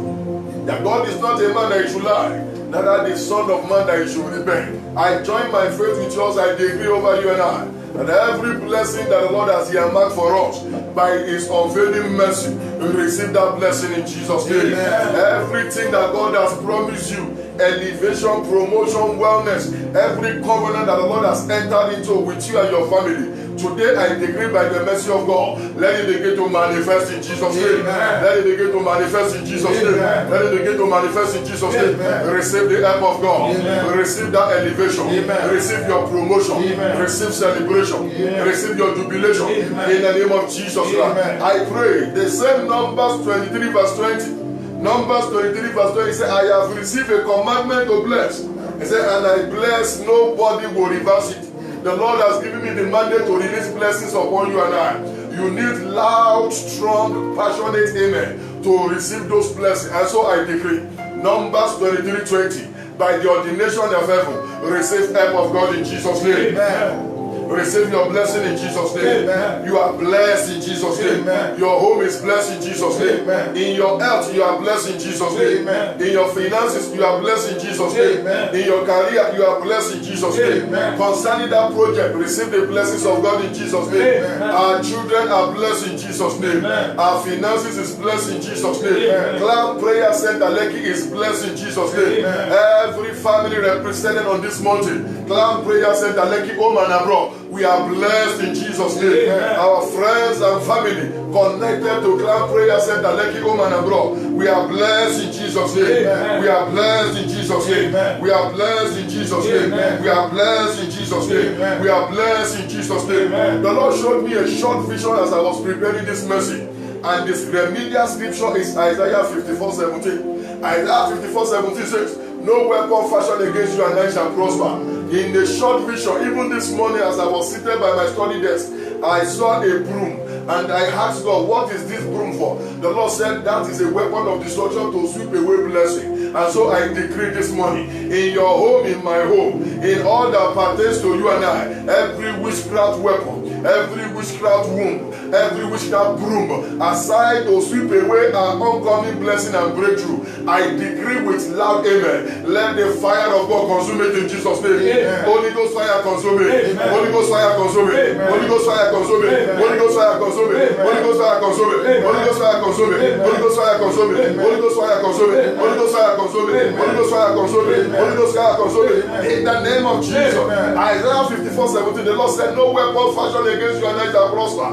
that God is not a man that he should lie, neither the Son of Man that he should repent. I join my faith with yours. I decree over you and I, and every blessing that the Lord has earmarked for us by His unfailing mercy, we receive that blessing in Jesus' name. Amen. Everything that God has promised you, elevation, promotion, wellness, every covenant that the Lord has entered into with you and your family, today I decree by the mercy of God, let it begin to manifest in Jesus' name. Amen. Let it begin to manifest in Jesus' name. Amen. Let it begin to manifest in Jesus' name. Amen. Receive the help of God. Amen. Receive that elevation. Amen. Receive your promotion. Amen. Receive celebration. Amen. Receive your jubilation. Amen. In the name of Jesus Christ. Amen. I pray the same Numbers 23 verse 20. Numbers 23 verse 20 says, I have received a commandment to bless. He said, and I bless, nobody will reverse it. The Lord has given me the mandate to release blessings upon you and I. You need loud, strong, passionate amen to receive those blessings. And so I decree, Numbers 23:20, by the ordination of heaven, receive help of God in Jesus' name. Amen. Receive your blessing in Jesus' name. Amen. You are blessed in Jesus' name. Amen. Your home is blessed in Jesus' name. Amen. In your health, you are blessed in Jesus' name. Amen. In your finances, you are blessed in Jesus' name. Amen. In your career, you are blessed in Jesus' name. Amen. Concerning that project, receive the blessings of God in Jesus' name. Amen. Our children are blessed in Jesus' name. Amen. Our finances is blessed in Jesus' name. Amen. Cloud Prayer Center Lekki is blessed in Jesus' name. Amen. Every family represented on this mountain, Cloud Prayer Center Lekki home and abroad, we are blessed in Jesus' name. Amen. Our friends and family connected to Cloud Prayer Center Lekki home and abroad, we are blessed in Jesus' name. Amen. We are blessed in Jesus' name. Amen. We are blessed in Jesus' name. Amen. We are blessed in Jesus' name. Amen. We are blessed in Jesus' name. Amen. The Lord showed me a short vision as I was preparing this message. And this remedial scripture is Isaiah 54:17. Isaiah 54:17 says, no weapon fashioned against you and I shall prosper. In the short vision, even this morning as I was seated by my study desk, I saw a broom. And I asked God, what is this broom for? The Lord said, that is a weapon of destruction to sweep away blessing. And so I decree this morning, in your home, in my home, in all that pertains to you and I, every witchcraft weapon, every witchcraft womb, every witchcraft broom assigned to sweep away our oncoming blessing and breakthrough. I decree with loud amen. Let the fire of God consume it in Jesus' name. Amen. Holy Ghost fire consume it. Amen. Holy Ghost fire consume it. Amen. Holy Ghost fire consume it. Amen. Holy Ghost fire consume it. Amen. Holy Ghost fire consume it. Amen. Holy Ghost fire consume it. Amen. Holy Ghost fire consume it. Amen. Holy Ghost fire consume it. Amen. Holy Ghost fire consume it. Amen. Holy Ghost fire consume it. Amen. Holy Ghost fire consume it. Amen. In the name of Jesus. Amen. Isaiah 54:17, the Lord said, no weapon fashioned against you and I shall prosper.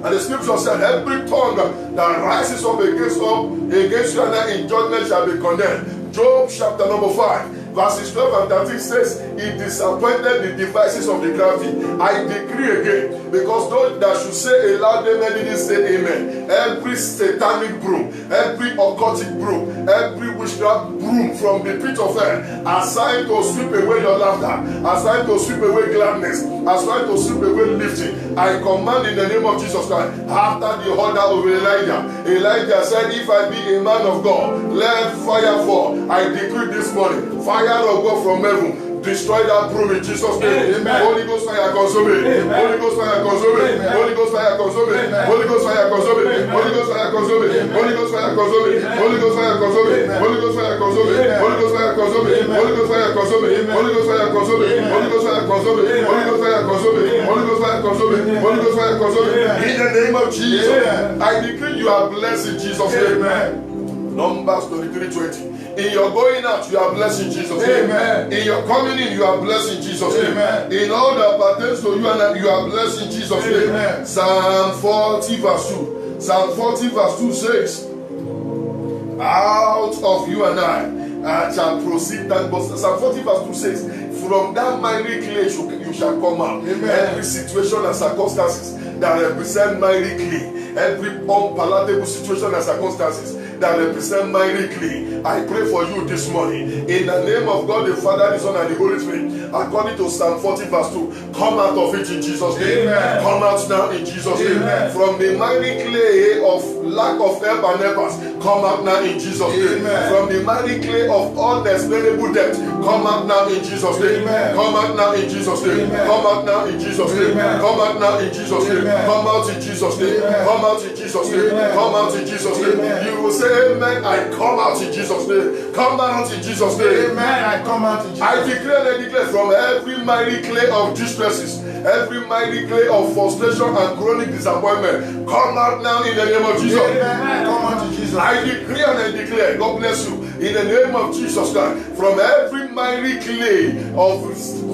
And the scripture said, every tongue that rises up against you and I in judgment shall be condemned. Job chapter number 5. Verses 12 and 13 says, he disappointed the devices of the crafty. I decree again, because those that should say a loud amen didn't say amen. Every satanic broom, every occultic broom, every witchcraft broom from the pit of hell, assigned to sweep away your laughter, assigned to sweep away gladness, assigned to sweep away lifting, I command in the name of Jesus Christ, after the order of Elijah said, if I be a man of God, let fire fall. I decree this morning, fire of God from heaven, destroy that broom in Jesus' name. Amen. Holy Ghost fire consume it. Amen. Holy Ghost fire consume it. Amen. Holy Ghost fire consume it. Amen. Holy Ghost fire consume it. Amen. Holy Ghost fire consume it. Amen. Holy Ghost fire consume it. Amen. Holy Ghost fire consume it. Amen. Holy Ghost fire consume it. Amen. Holy Ghost fire consume it. Amen. Holy Ghost fire consume it. Amen. Holy Ghost fire consume it. Amen. Holy Ghost fire consume it. Amen. Holy Ghost fire consume it. Amen. Holy Ghost fire consume it. Amen. Holy Ghost fire consume it. Amen. In the name of Jesus, Amen. I decree you are blessed in Jesus' name. Amen. Numbers 23:20. In your going out, you are blessed in Jesus' name. Amen. In your coming in, you are blessed in Jesus' name. Amen. In all that pertains to you and I, you are blessed in Jesus' name. Amen. Psalm 40 verse 2. Psalm 40 verse 2 says, out of you and I shall proceed that. But Psalm 40 verse 2 says, from that mighty clay you shall come out. Amen. Every situation and circumstances that represent mighty clay, every unpalatable situation and circumstances that represent mighty clay, I pray for you this morning in the name of God the Father, the Son and the Holy Spirit, according to Psalm 40 verse 2. Come out of it in Jesus' name. Amen. Come out now in Jesus' name. Amen. From the mighty clay of lack of help and helpers, come out now in Jesus' name. Amen. From the mighty clay of unexplainable debt, come out now in Jesus' name. Amen. Come out now in Jesus' name. Amen. Come out now in Jesus' name. Amen. Come out now in Jesus' name. Amen. Come out in Jesus' name. Amen. Come out in Jesus' name. Amen. Come out in Jesus' name. Amen. You will say amen. I come out in Jesus' name. Come out in Jesus' name. Amen. I come out in Jesus. I declare and declare from every mighty clay of distresses, every mighty clay of frustration and chronic disappointment, come out now in the name of Jesus. Amen. I come out in Jesus. I decree and I declare, God bless you, in the name of Jesus Christ, from every mighty clay of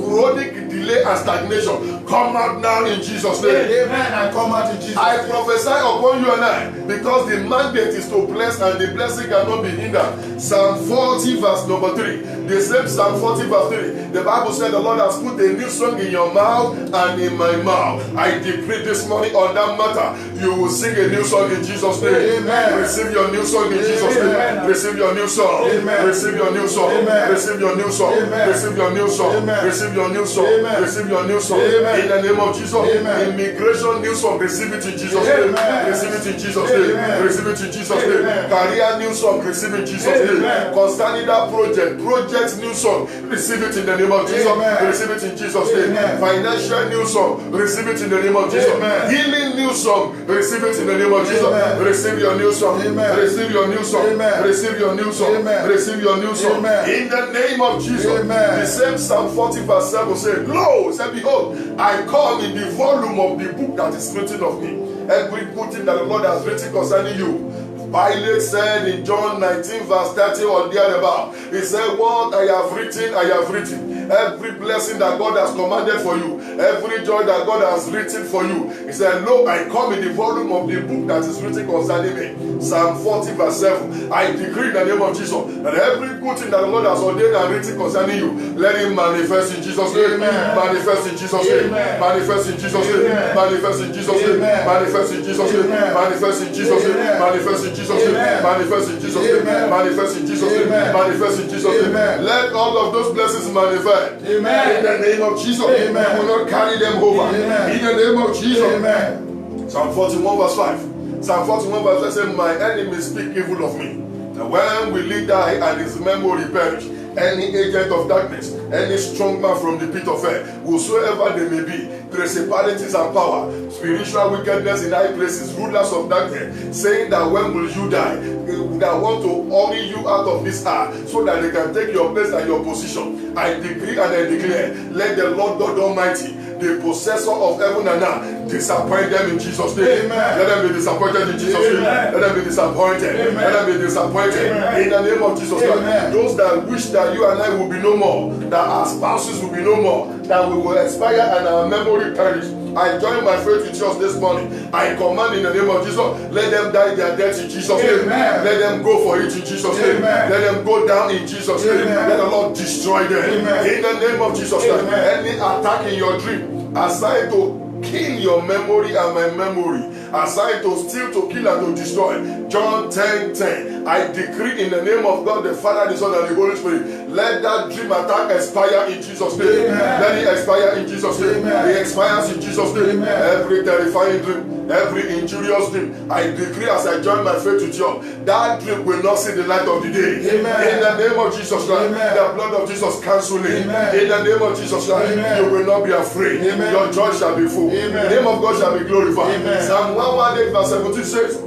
chronic delay and stagnation, come out now in Jesus' name. Amen. I come out in Jesus. I prophesy upon you and I, because the mandate is to bless and the blessing cannot be hindered. Psalm 40 verse number 3. The same Psalm 40 verse 3. The Bible said the Lord has put a new song in your mouth and in my mouth. I decree this morning on that matter, you will sing a new song in Jesus' name. Amen. Receive your new song in Jesus' name. Amen. Receive your new song. Amen. Receive your new song. Amen. Receive your new song. Amen. Receive your new song. Amen. Receive your new song. Amen. Receive your new song. Amen. In the name of Jesus. Amen. Immigration new song. Receive it in Jesus' name. Amen. Receive it in Jesus' name. Amen. Receive it in Jesus' name. Amen. Career new song. Receive it in Jesus' name. Amen. Concerning that project new song. Receive it in the name of Jesus. Amen. Receive it in Jesus' name. Amen. Financial new song. Receive it in the name of Jesus. Amen. Healing new song. Receive it in the name of Jesus. Amen. Receive your new song. Amen. Receive your new song. Amen. Receive your new song. Amen. Receive your new song. Amen. In the name of Jesus. Amen. The same Psalm 40 verse 7 says, lo, say, behold, I come in the volume of the book that is written of me. Every good thing that the Lord has written concerning you. Pilate said in John 19 verse 30 or thereabout, he said, what I have written, I have written. Every blessing that God has commanded for you, every joy that God has written for you. He said, lo, I come in the volume of the book that is written concerning me. Psalm 40 verse 7. I decree in the name of Jesus that every good thing that the Lord has ordained and written concerning you, let it manifest in Jesus' name. Amen. Manifest in Jesus' name. Amen. Manifest in Jesus' name. Amen. Manifest in Jesus' name. Amen. Manifest in Jesus' name. Amen. Manifest in Jesus' name. Amen. Manifest in Jesus' name. Amen. Manifest in Jesus' name. Amen. Manifest in Jesus' name. Amen. Manifest in Jesus' name. Amen. Let all of those blessings manifest. Amen. In the name of Jesus. Amen. I will not carry them over. Amen. In the name of Jesus. Amen. Psalm 41 verse 5. Psalm 41 verse 5 says, my enemies speak evil of me. And when will he die and his memory perish? Any agent of darkness, any strong man from the pit of hell, whosoever they may be, principalities and power, spiritual wickedness in high places, rulers of darkness, saying that when will you die? That want to hurry you out of this earth so that they can take your place and your position. I decree and I declare, let the Lord God Almighty, the possessor of heaven and earth, disappoint them in Jesus' name. Amen. Let them be disappointed in Jesus' name. Amen. Let them be disappointed. Amen. Let them be disappointed. Amen. In the name of Jesus Christ. Amen. Those that wish that you and I will be no more, that our spouses will be no more, that we will expire and our memory perish. I join my faith with yours this morning. I command in the name of Jesus, let them die their deaths in Jesus' name. Amen. Let them go for it in Jesus' name. Amen. Let them go down in Jesus' name. Amen. Let the Lord destroy them. Amen. In the name of Jesus Christ. Amen. Any attack in your dream assigned to kill your memory and my memory, assigned to steal, to kill, and to destroy. John 10:10. I decree in the name of God, the Father, the Son, and the Holy Spirit, let that dream attack expire in Jesus' name. Amen. Let it expire in Jesus' name. Amen. It expires in Jesus' name. Amen. Every terrifying dream, every injurious dream, I decree as I join my faith with you, that dream will not see the light of the day. Amen. In the name of Jesus Christ, Amen. the blood of Jesus cancel it. Amen. In the name of Jesus Christ, Amen. you will not be afraid. Amen. Your joy shall be full. Amen. The name of God shall be glorified. Amen. Psalm 118 verse 17 says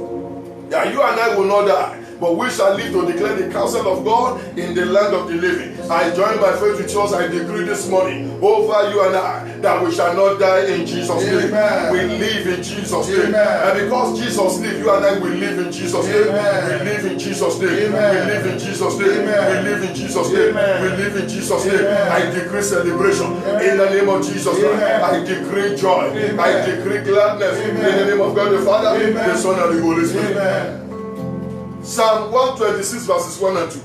that you and I will not die, but we shall live to declare the counsel of God in the land of the living. I join my faith with yours. I decree this morning over you and I that we shall not die in Jesus' name. Amen. We live in Jesus' name. Amen. And because Jesus lives, you and I will live in Jesus' name. Amen. We live in Jesus' name. Amen. We live in Jesus' name. Amen. We live in Jesus' name. Amen. We live in Jesus' name. Amen. I decree celebration Amen. in the name of Jesus. Amen. I decree joy. Amen. I decree gladness Amen. in the name of God the Father, Amen. the Son, and the Holy Spirit. Amen. Psalm 126 verses 1 and 2.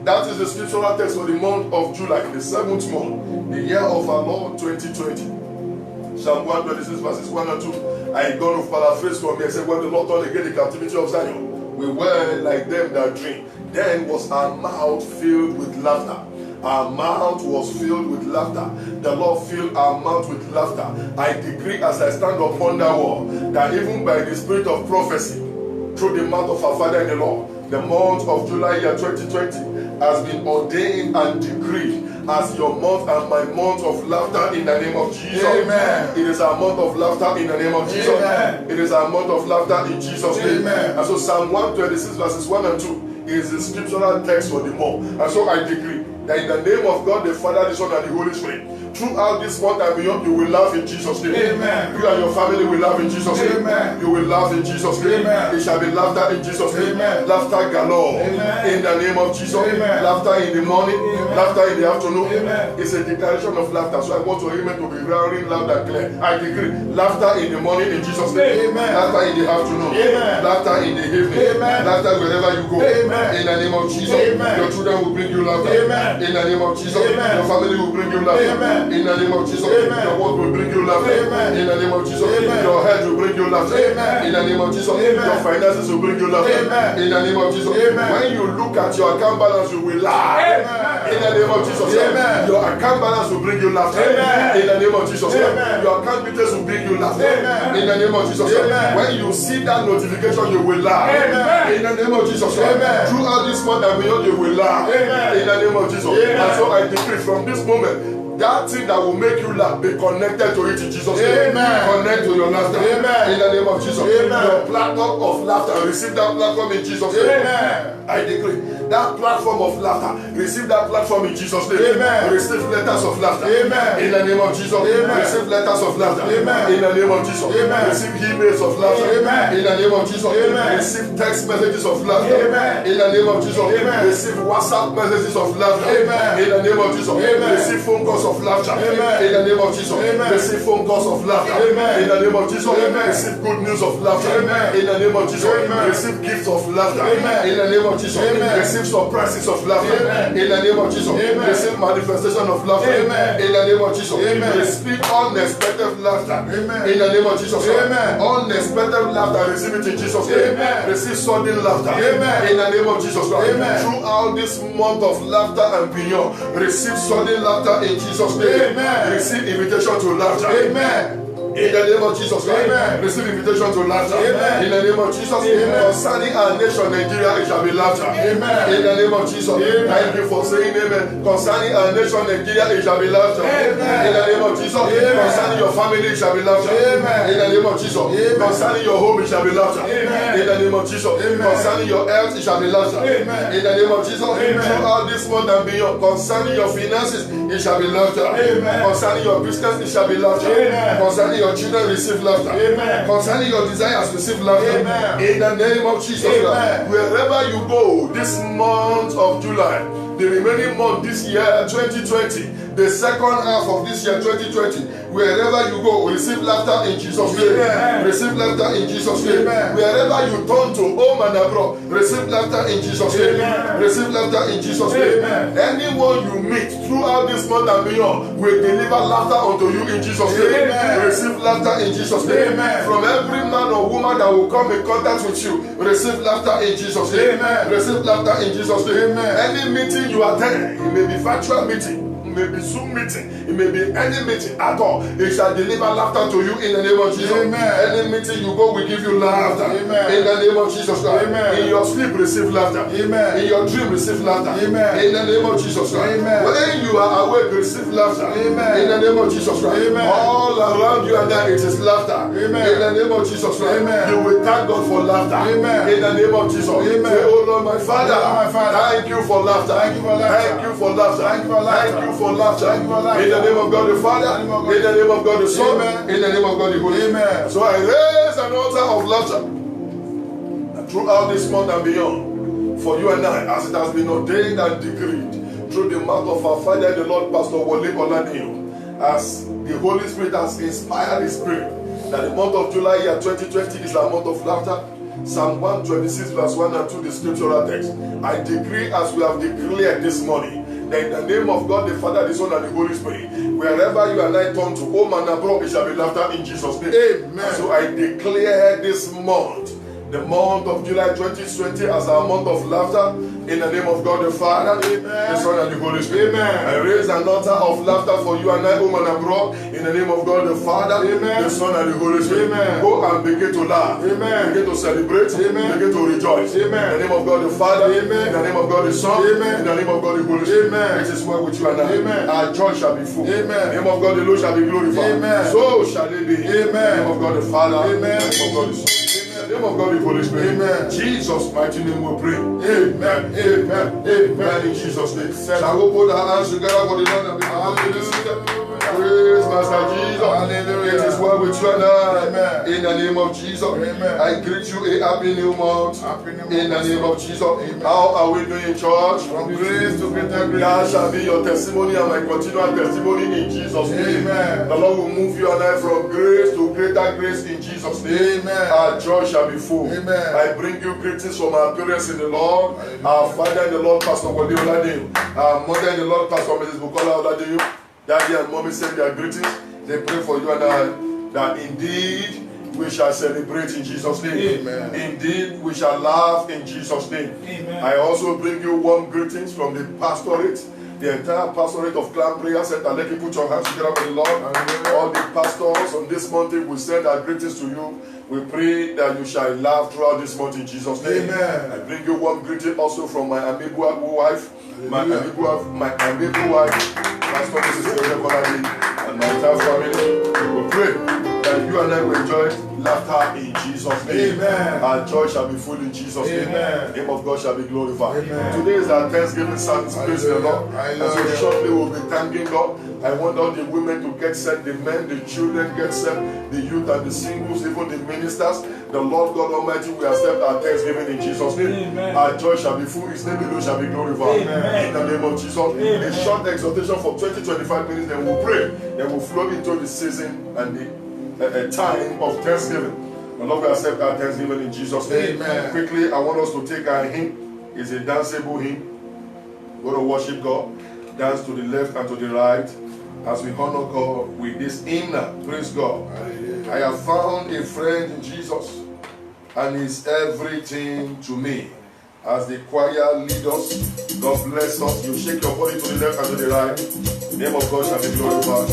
That is the scriptural text for the month of July, the 7th month, the year of our Lord 2020. Psalm 126 verses 1 and 2. I going to paraphrase from here. Say, when the Lord turned again the captivity of Zion, we were like them that dream. Then was our mouth filled with laughter. Our mouth was filled with laughter. The Lord filled our mouth with laughter. I decree as I stand upon that wall, that even by the spirit of prophecy, through the mouth of our Father in the Lord, the month of July year 2020 has been ordained and decreed as your month and my month of laughter in the name of Jesus. Amen. It is our month of laughter in the name of Jesus. Amen. It is our month of laughter in Jesus' name. Amen. And so Psalm 126 verses 1 and 2 is the scriptural text for the month. And so I decree that in the name of God the Father, the Son, and the Holy Spirit, throughout this month and beyond, you will laugh in Jesus' name. Amen. You and your family will laugh in Jesus' name. Amen. You will laugh in Jesus' name. Amen. It shall be laughter in Jesus' name. Amen. Laughter galore. Amen. In the name of Jesus. Amen. Laughter in the morning. Amen. Laughter in the afternoon. Amen. It's a declaration of laughter. So I want your amen to be roaring loud and clear. I decree laughter in the morning in Jesus' name. Amen. Laughter in the afternoon. Amen. Laughter in the evening. Amen. Laughter wherever you go. Amen. In the name of Jesus. Amen. Your children will bring you laughter. Amen. In the name of Jesus. Amen. Your family will bring you laughter. Amen. In the name of Jesus. Amen. Your work will bring you laughter. Amen. In the name of Jesus. Amen. Your health will bring you laughter. Amen. In the name of Jesus. Amen. Your finances will bring you laughter. Amen. In the name of Jesus. Amen. When you look at your account balance, you will laugh. Amen. In the name of Jesus. Amen. Your account balance will bring you laughter. Amen. In the name of Jesus. Amen. Your account details will bring you laughter. Amen. In the name of Jesus. Amen. When you see that notification, you will laugh. Amen. In the name of Jesus. Amen. Throughout this month and beyond, you will laugh. Amen. In the name of Jesus. Amen. And so I decree from this moment, that thing that will make you laugh, be connected to it in Jesus' name. Amen. Connect to your laughter. Amen. In the name of Jesus. Amen. Your platform of laughter, receive that platform in Jesus' name. Amen. I decree that platform of laughter, receive that platform in Jesus' name. Amen. Receive letters of laughter. Amen. In the name of Jesus. Amen. Receive letters of laughter. Amen. In the name of Jesus. Amen. Receive emails of laughter. Amen. In the name of Jesus. Amen. Receive text messages of laughter. Amen. In the name of Jesus. Amen. Receive WhatsApp messages of laughter. Amen. In the name of Jesus. Amen. Receive phone calls of laughter. Amen. In the name of Jesus. Amen. Receive phone calls of laughter. Amen. In the name of Jesus. Amen. Receive good news of laughter. Amen. In the name of Jesus. Amen. Receive gifts of laughter. Amen. In the name of Jesus. Amen. Receive surprises of laughter. Amen. In the name of Jesus. Amen. Receive manifestation of laughter. Amen. In the name of Jesus. Amen. Receive unexpected laughter. Amen. In the name of Jesus. Amen. Unexpected laughter. Receive it in Jesus' name. Amen. Receive sudden laughter. Amen. In the name of Jesus. Amen. Throughout this month of laughter and beyond, receive sudden laughter in Jesus' name. Amen. Receive invitation to laughter. Amen. In the name of Jesus Christ. Amen. Receive invitation to laughter. Amen. In the name of Jesus. Amen. Concerning our nation, Nigeria, it shall be laughter. Amen. In the name of Jesus. Amen. Thank you for saying amen. Concerning our nation, Nigeria, it shall be laughter. Amen. In the name of Jesus. Amen. Concerning your family, it shall be laughter. Amen. In the name of Jesus. Amen. Concerning your home, it shall be laughter. Amen. In the name of Jesus. Amen. Concerning your health, it shall be laughter. Amen. In the name of Jesus. Amen. Throughout this month and beyond. Concerning your finances, it shall be laughter. Amen. Concerning your business, it shall be laughter. Amen. Concerning your children, receive laughter. Amen. Concerning your desires, receive laughter. Amen. In the name of Jesus. Amen. Wherever you go this month of July, the remaining month this year, 2020, the second half of this year, 2020, wherever you go, receive laughter in Jesus' name. Amen. Receive laughter in Jesus' name. Amen. Wherever you turn to, home and abroad, receive laughter in Jesus' name. Amen. Receive laughter in Jesus' name. Amen. Anyone you meet throughout this month and beyond will deliver laughter unto you in Jesus' name. Amen. Receive laughter in Jesus' name. Amen. From every man or woman that will come in contact with you, receive laughter in Jesus' name. Amen. Receive laughter in Jesus' name. Amen. Any meeting you attend, it may be virtual meeting, it may be Zoom meeting, it may be any meeting at all, it shall deliver laughter to you in the name of Jesus. Amen. Any meeting you go will give you laughter. Amen. In the name of Jesus Christ. Amen. In your sleep, receive laughter. Amen. In your dream, receive laughter. Amen. In the name of Jesus Christ. Amen. When you are awake, receive laughter. Amen. In the name of Jesus Christ. Amen. All around you and I, it is laughter. Amen. In the name of Jesus Christ. Amen. You will thank God for laughter. Amen. In the name of Jesus. Amen. Say, oh Lord, my Father, Oh Lord, my Father. thank you for laughter. Thank you for laughter. Thank you for laughter. Thank you for laughter. Thank you for laughter. Thank you for laughter. In the name of God the Father, In the name of God. in the name of God the Son, Amen. in the name of God the Holy Spirit. Amen. So I raise an altar of laughter throughout this month and beyond for you and I, as it has been ordained and decreed through the mouth of our Father, the Lord, Pastor Wole Olanio, as the Holy Spirit has inspired His Spirit, that the month of July year 2020 is a month of laughter. Psalm 126 verse 1 and 2, the scriptural text. I decree, as we have declared this morning, that in the name of God the Father, the Son, and the Holy Spirit, wherever you and I turn to, home and abroad, it shall be laughter in Jesus' name. Amen. And so I declare this month, the month of July 2020, as our month of laughter, in the name of God the Father, the Son, and the Holy Spirit. Amen. I raise an altar of laughter for you and I, home and abroad, in the name of God the Father, Amen. the Son, and the Holy Spirit. Amen. Go and begin to laugh. Amen. Begin to celebrate. Amen. Begin to rejoice. Amen. In the name of God the Father, Amen. in the name of God the Son, Amen. in the name of God the Holy Spirit. Amen. It is well with you and I. Amen. Our joy shall be full. Amen. The name of God the Lord shall be glorified. Amen. So shall it be. Amen. In the name of God the Father, Amen. in the name of God the Son. In the name of God the Holy Spirit. Amen. Jesus' mighty name we pray. Amen. Amen. Amen. In Jesus' name. Shall we put our hands together for the Lord and Hallelujah. praise Master Jesus. Hallelujah. It is well with you and I. Amen. In the name of Jesus. Amen. I greet you a happy new month. Happy new month. In the name of Jesus. Amen. How are we doing in church? From grace to greater grace. That shall be your testimony and my continual testimony in Jesus' name. Amen. The Lord will move you and I from grace to greater grace in Jesus' name. Amen. Our joy shall be full. Amen. I bring you greetings from our parents in the Lord, our father in the Lord, Pastor Wole Olanio, our mother in the Lord, Pastor Mrs. Bukola Oladeyo. Daddy and mommy send their greetings. They pray for you and I that indeed we shall celebrate in Jesus' name. Amen. Indeed we shall laugh in Jesus' name. Amen. I also bring you warm greetings from the pastorate, the entire pastorate of Clan Prayer Center. Let me put your hands together for the Lord. Amen. All the pastors on this mountain will send our greetings to you. We pray that you shall laugh throughout this month in Jesus' name. Amen. I bring you warm greeting also from my amiable wife, my Hallelujah. amiable wife, Pastor Mrs. Olekolaji, and my entire family. We pray that you and I will enjoy laughter in Jesus' name. Amen. Our joy shall be full in Jesus' name. Amen. The name of God shall be glorified. Amen. Today is our Thanksgiving service. Praise the Lord. And so Hallelujah. shortly we'll be thanking God. I want all the women to get set, the men, the children get set, the youth and the singles, even the ministers. The Lord God Almighty will accept our Thanksgiving in Jesus' name. Amen. Our joy shall be full. His name alone shall be glorified. Amen. In the name of Jesus. A short exhortation for 20-25 minutes, then we'll pray. Then we'll flow into the season and the time of Thanksgiving. The Lord will accept our Thanksgiving in Jesus' name. Amen. Quickly, I want us to take our hymn. It's a danceable hymn. We're going to worship God. Dance to the left and to the right as we honor God with this hymn. Praise God. I have found a friend in Jesus, and he's everything to me. As the choir leads us, God bless us. You shake your body to the left and to the right. The name of God shall be glorified.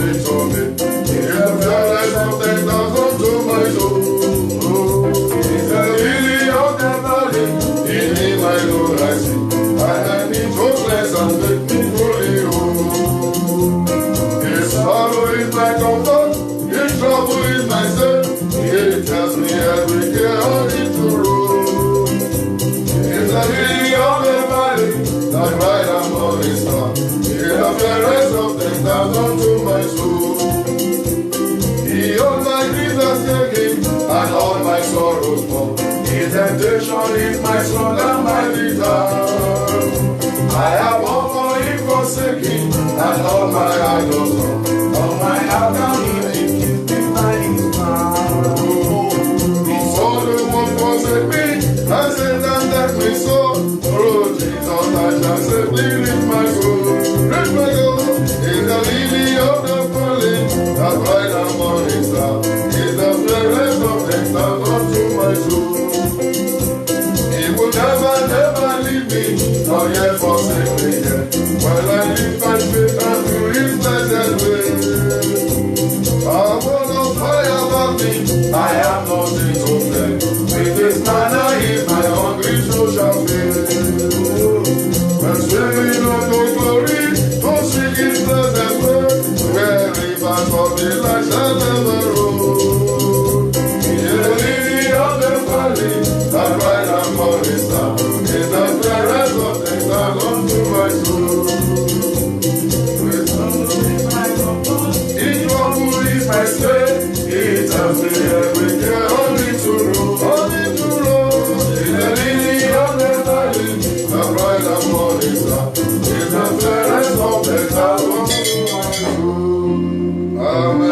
it to me. It's the fairest of 10,000 to my soul. It's the lily of the valley, in him my Lord I see. And it hopeless and make me fully whole. His sorrow is my comfort, his trouble is my sin. He tells me every day on it to roll. It's the lily of the valley, that bright and morning star. It's the fairest of 10,000 to my soul. He owns my griefs and taking, and all my sorrows more. His temptation is my strong and my desire. I have all for him forsaken, and all my idols gone. All my heart and him is by his power. He saw the one forsake me, and Satan left me so. Oh Jesus, I shall safely reach my goal. Reach my goal. In the lily of the valley, that bright and morning star. In the fairest of 10,000 to my soul. He will never, never leave me, nor yet forsake me yet. While I live my faith and do his blessed way. I will not fire about me, I have nothing to fear. With his manna is my hungry soul shall fill. When swimming on the glory, to seek his blessed way, where rivers of delight shall never roll. In the lily of the valley, that bright and morning star, is the fairest of 10,000 to my soul. With trouble is my comfort, in trouble is my strength. He tells me every day only to roll, only to roll. In the lily of the valley, the bright and morning star, is the fairest of 10,000 to my soul. Amen.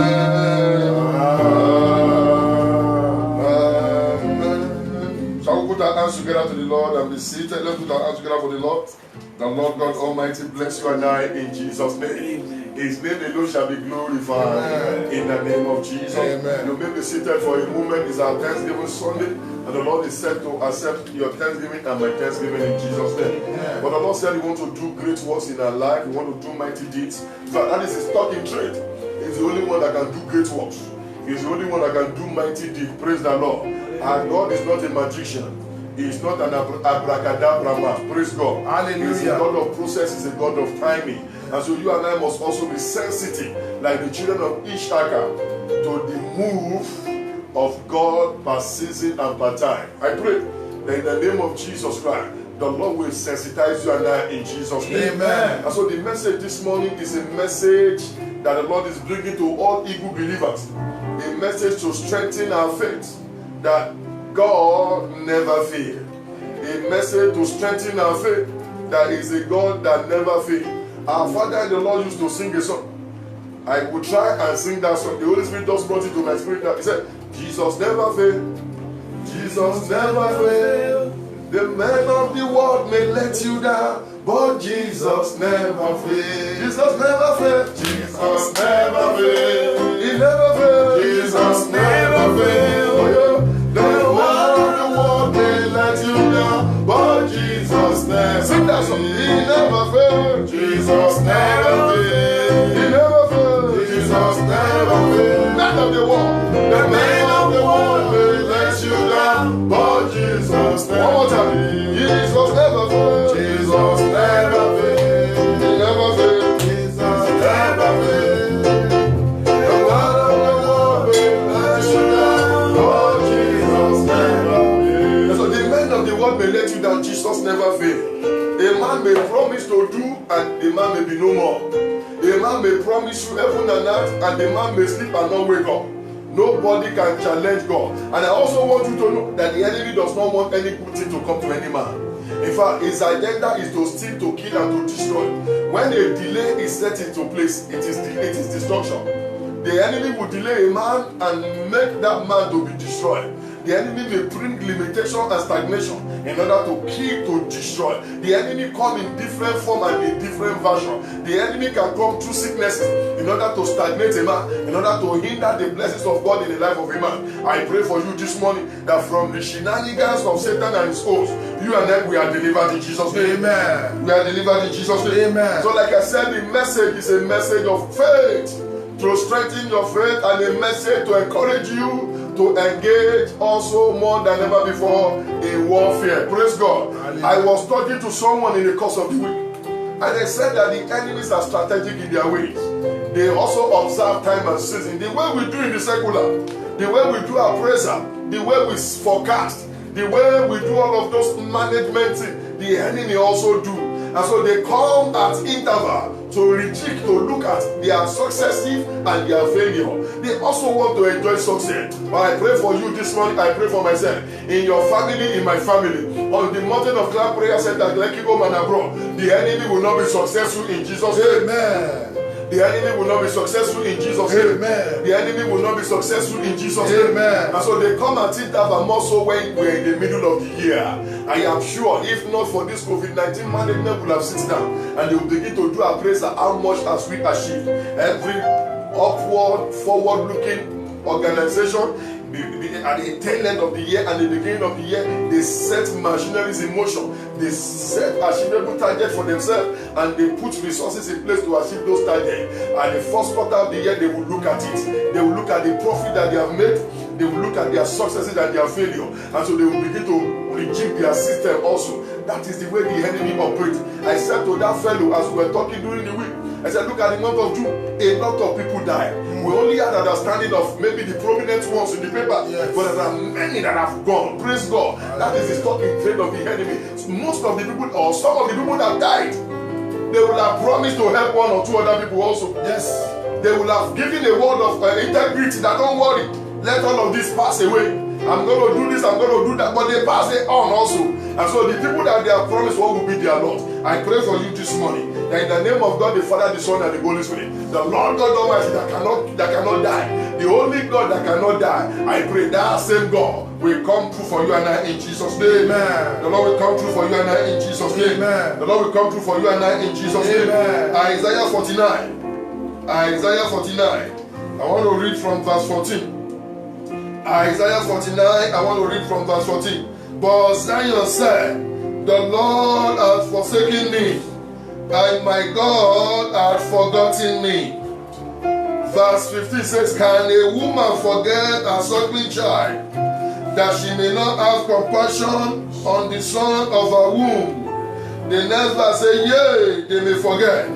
Shall we put our hands together to the Lord and be seated? Let's put our hands together for the Lord. The Lord God Almighty bless you and I in Jesus' name. His name alone shall be glorified. Amen. In the name of Jesus. Amen. You may be seated for a moment. It's our Thanksgiving Sunday, and the Lord is set to accept your Thanksgiving and my Thanksgiving in Jesus' name. Amen. But the Lord said He wants to do great works in our life. He wants to do mighty deeds. So that is His stock in trade. He's the only one that can do great works. He's the only one that can do mighty deeds. Praise the Lord. And God is not a magician. He is not an abracadabra man. Praise God. Hallelujah. He is a God of process. He is a God of timing. And so you and I must also be sensitive, like the children of Issachar, to the move of God per season and per time. I pray that in the name of Jesus Christ, the Lord will sensitize you and I in Jesus' name. Amen. And so the message this morning is a message that the Lord is bringing to all eagle believers. A message to strengthen our faith that God never fails. A message to strengthen our faith that is a God that never fails. Our Father in the Lord used to sing a song. I would try and sing that song. The Holy Spirit just brought it to my spirit now. He said, Jesus never failed. Jesus never failed. The men of the world may let you down, but Jesus never failed. Jesus never failed. Jesus never failed. He never failed. Jesus never failed. Oh, yeah. The men of the world may let you down, but Jesus never failed. Sing that song. He never failed. Jesus never failed. He never failed. Jesus never failed. Men of the world. The men of the world may let you down, but Jesus never failed. One more time. Jesus never failed. Jesus never failed. He never failed. Jesus never failed. The men of the world may let you down, but Jesus never failed. So the men of the world may let you down. Jesus never failed. A man may promise to do, and the man may be no more. A man may promise you heaven and earth, and the man may sleep and not wake up. Nobody can challenge God. And I also want you to know that the enemy does not want any good thing to come to any man. In fact, his agenda is to steal, to kill, and to destroy. When a delay is set into place, it is destruction. The enemy will delay a man and make that man to be destroyed. The enemy may bring limitation and stagnation in order to kill, to destroy. The enemy come in different form and in different version. The enemy can come through sicknesses in order to stagnate a man, in order to hinder the blessings of God in the life of a man. I pray for you this morning that from the shenanigans of Satan and his hosts, you and I, we are delivered in Jesus' name. Amen. We are delivered in Jesus' name. Amen. So like I said, the message is a message of faith to strengthen your faith and a message to encourage you to engage also more than ever before in warfare. Praise God. I was talking to someone in the course of the week, and they said that the enemies are strategic in their ways. They also observe time and season. The way we do in the secular, the way we do appraisal, the way we forecast, the way we do all of those management things, the enemy also do. And so they come at interval to reject, to look at their successes and their failure. They also want to enjoy success. But I pray for you this morning, I pray for myself, in your family, in my family, on the mountain of Cloud Prayer Center, Lekki home and abroad. The enemy will not be successful in Jesus' name. Amen. The enemy will not be successful in Jesus' name. Amen. The enemy will not be successful in Jesus' name. Amen. And so they come at interval more so when we're in the middle of the year. I am sure if not for this COVID-19 management will have sit down and they will begin to do appraisal how much has we achieved. Every upward, forward-looking organization, at the tail end of the year and the beginning of the year, they set machineries in motion. They set achievable targets for themselves and they put resources in place to achieve those targets. And the first quarter of the year, they will look at it. They will look at the profit that they have made. They will look at their successes and their failure. And so they will begin to reject their system also. That is the way the enemy operates. I said to that fellow as we were talking during the week, I said, look at the month of June, a lot of people died. We only had understanding of maybe the prominent ones in the paper, but there are many that have gone. Praise God. That is the stock in trade of the enemy. Most of the people, or some of the people that died, they will have promised to help one or two other people also. Yes. They will have given a word of integrity that don't worry, let all of this pass away. I'm going to do this, I'm going to do that, but they pass it on also. And so the people that they have promised, what will be their Lord? I pray for you this morning that in the name of God the Father, the Son, and the Holy Spirit, the Lord God Almighty that cannot die, the only God that cannot die, I pray that same God will come through for you and I in Jesus' name. Amen. The Lord will come through for you and I in Jesus' name. Amen. The Lord will come through for you and I in Jesus' name. Isaiah 49. Isaiah 49. I want to read from verse 14. Isaiah 49, I want to read from verse 14. But Zion said, the Lord hath forsaken me, and my God hath forgotten me. Verse 15 says, can a woman forget her suckling child, that she may not have compassion on the son of her womb? The next verse says, yea, they may forget,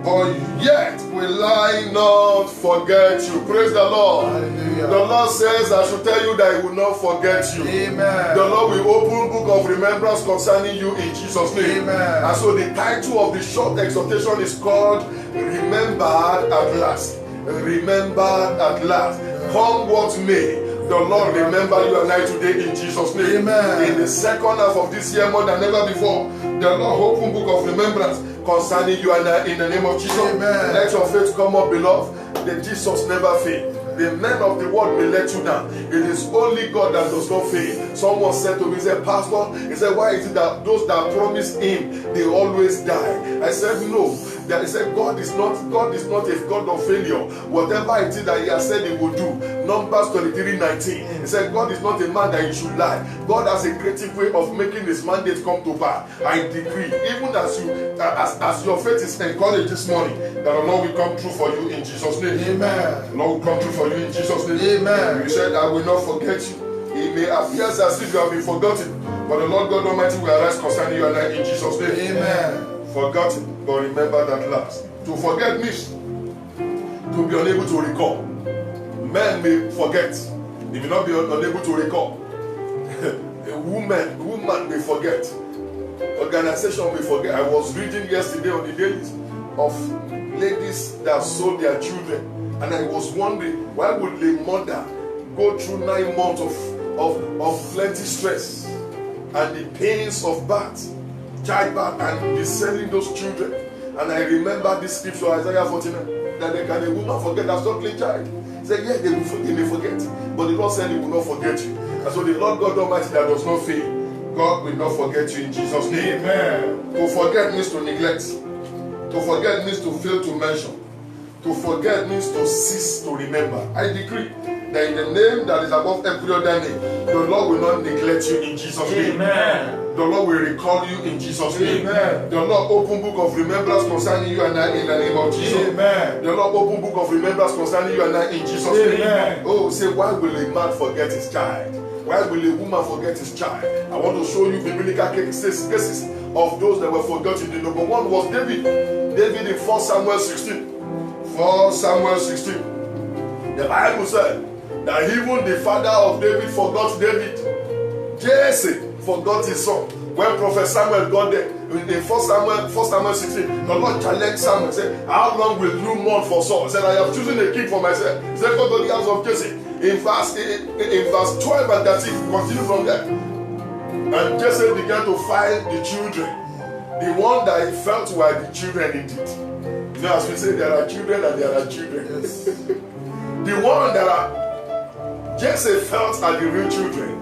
but yet will I not forget you. Praise the Lord. Hallelujah. The Lord says, I should tell you that He will not forget you. Amen. The Lord will open book of remembrance concerning you in Jesus' name. Amen. And so the title of the short exhortation is called Remembered at Last. Remembered at last. Come what may, the Lord remember you and I today in Jesus' name. Amen. In the second half of this year, more than ever before, the Lord open book of remembrance concerning you and I in the name of Jesus. Amen. Let your faith come up, beloved. That Jesus never failed. The men of the world may let you down. It is only God that does not fail. Someone said to me, he said, Pastor, he said, why is it that those that promise Him, they always die? I said, no. That he said, God is not a God of failure. Whatever it is that He has said He will do. Numbers 23:19. He said, God is not a man that He should lie. God has a creative way of making His mandate come to pass. I decree, even as you, as your faith is encouraged this morning, that the Lord will come true for you in Jesus' name. Amen. The Lord will come true for you in Jesus' name. Amen. You said, I will not forget you. It may appear as if you have been forgotten, but the Lord God Almighty will arise concerning you and I in Jesus' name. Amen. Forgotten, but remembered at last. To forget means to be unable to recall. Men may forget. They may not be unable to recall. A woman may forget. Organization may forget. I was reading yesterday on the dailies of ladies that sold their children, and I was wondering, why would a mother go through 9 months of plenty stress and the pains of birth, childbirth, and be selling those children? And I remember this scripture, Isaiah 49, that can a woman forget her suckling child? He said, yeah, they may forget, but the Lord said He will not forget you. And so the Lord God Almighty that does not fail, God will not forget you in Jesus' name. Amen. To forget means to neglect. To forget means to fail to mention. To forget means to cease to remember. I decree that in the name that is above every other name, the Lord will not neglect you in Jesus' name. Amen. The Lord will recall you in Jesus' name. Amen. The Lord open book of remembrance concerning you and I in the name of Jesus. Amen. The Lord open book of remembrance concerning you and I in Jesus' name. Amen. Oh, say, why will a man forget his child? Why will a woman forget his child? I want to show you biblical cases of those that were forgotten. The number one was David. David in 1 Samuel 16. 1 Samuel 16. The Bible said that even the father of David forgot David. Jesse forgot his son. When Prophet Samuel got there, in 1 Samuel 16, the Lord challenged Samuel and said, how long will you mourn for Saul? He said, I have chosen a king for myself. He said, go to the house of Jesse. In verse 12 and 13, continue from there. And Jesse began to find the children. The one that he felt were the children indeed. You know, as we say, there are children and there are children. Yes. The one that Jesse felt are the real children.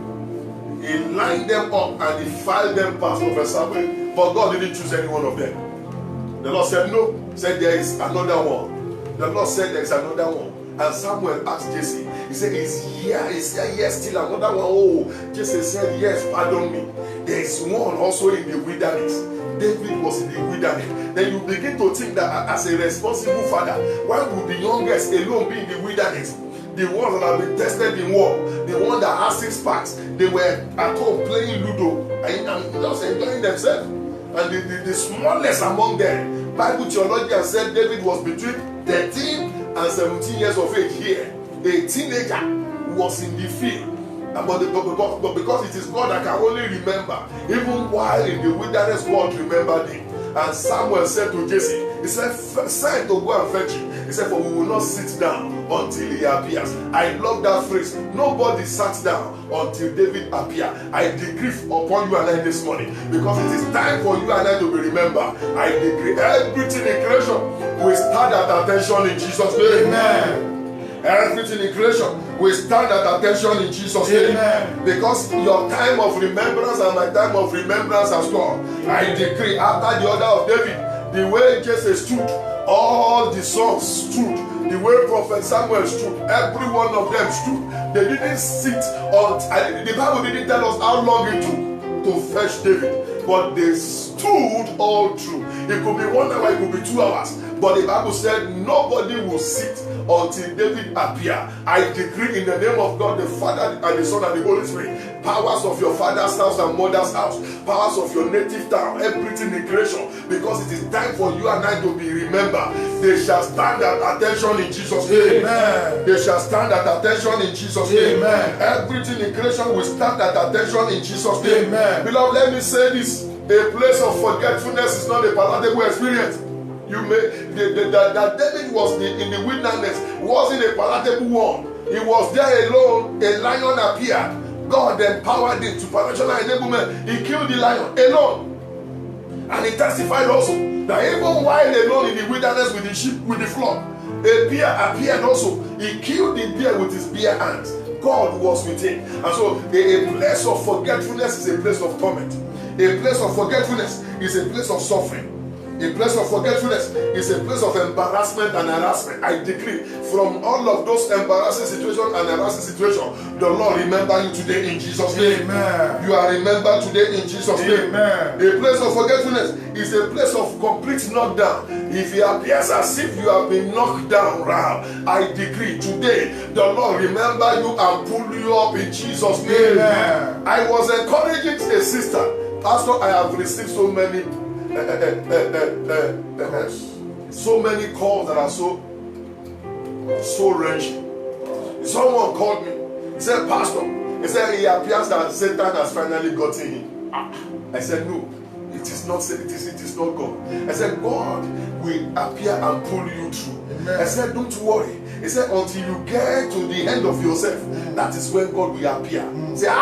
He lined them up and he filed them past Prophet Samuel. But God didn't choose any one of them. The Lord said no. He said there is another one. The Lord said there is another one. And Samuel asked Jesse. He said, is there yes, still another one? Oh, Jesse said, yes, pardon me. There is one also in the wilderness. David was in the wilderness. Then you begin to think that as a responsible father, why would the youngest alone be in the wilderness? The ones that have been tested in war, the ones that have 6 packs, they were at home playing Ludo and just enjoying themselves. And the smallest among them, Bible theologian said David was between 13 and 17 years of age here. A teenager was in the field. But because it is God that can only remember, even while in the wilderness, God remembered him. And Samuel said to Jesse, he said, send to go and fetch him. He said, for we will not sit down until he appears. I love that phrase. Nobody sat down until David appeared. I decree upon you and I this morning, because it is time for you and I to be remembered. I decree everything in creation will stand at attention in Jesus' name. Amen. Everything in creation will stand at attention in Jesus' name. Amen. Because your time of remembrance and my time of remembrance has come. I decree after the order of David, the way Jesse stood, all the sons stood, the way Prophet Samuel stood, every one of them stood. They didn't sit on, the Bible didn't tell us how long it took to fetch David, but they stood all through. It could be 1 hour, it could be 2 hours. But the Bible said nobody will sit until David appear. I decree in the name of God, the Father and the Son and the Holy Spirit, powers of your father's house and mother's house, powers of your native town, everything in creation, because it is time for you and I to be remembered. They shall stand at attention in Jesus' name. Amen. They shall stand at attention in Jesus' name. Amen. Everything in creation will stand at attention in Jesus' name. Amen. Beloved, let me say this. A place of forgetfulness is not a palatable experience. You may that David was in the wilderness wasn't a palatable one. He was there alone. A lion appeared. God empowered him to financial enablement. He killed the lion alone. And he testified also that even while alone in the wilderness with the sheep, with the flock, a bear appeared also. He killed the bear with his bare hands. God was with him. And so a place of forgetfulness is a place of torment. A place of forgetfulness is a place of suffering. A place of forgetfulness is a place of embarrassment and harassment. I decree from all of those embarrassing situations and harassing situations, the Lord remember you today in Jesus' name. Amen. You are remembered today in Jesus' name. Amen. A place of forgetfulness is a place of complete knockdown. If it appears as if you have been knocked down, I decree today the Lord remember you and pull you up in Jesus' name. Amen. I was encouraging a sister, Pastor, I have received so many calls that are so wrenching. Someone called me. He said, Pastor, he said he appears that Satan has finally gotten him. I said, no, it is not. It is not God. I said, God will appear and pull you through. Amen. I said, don't worry. He said, until you get to the end of yourself, that is when God will appear. He said,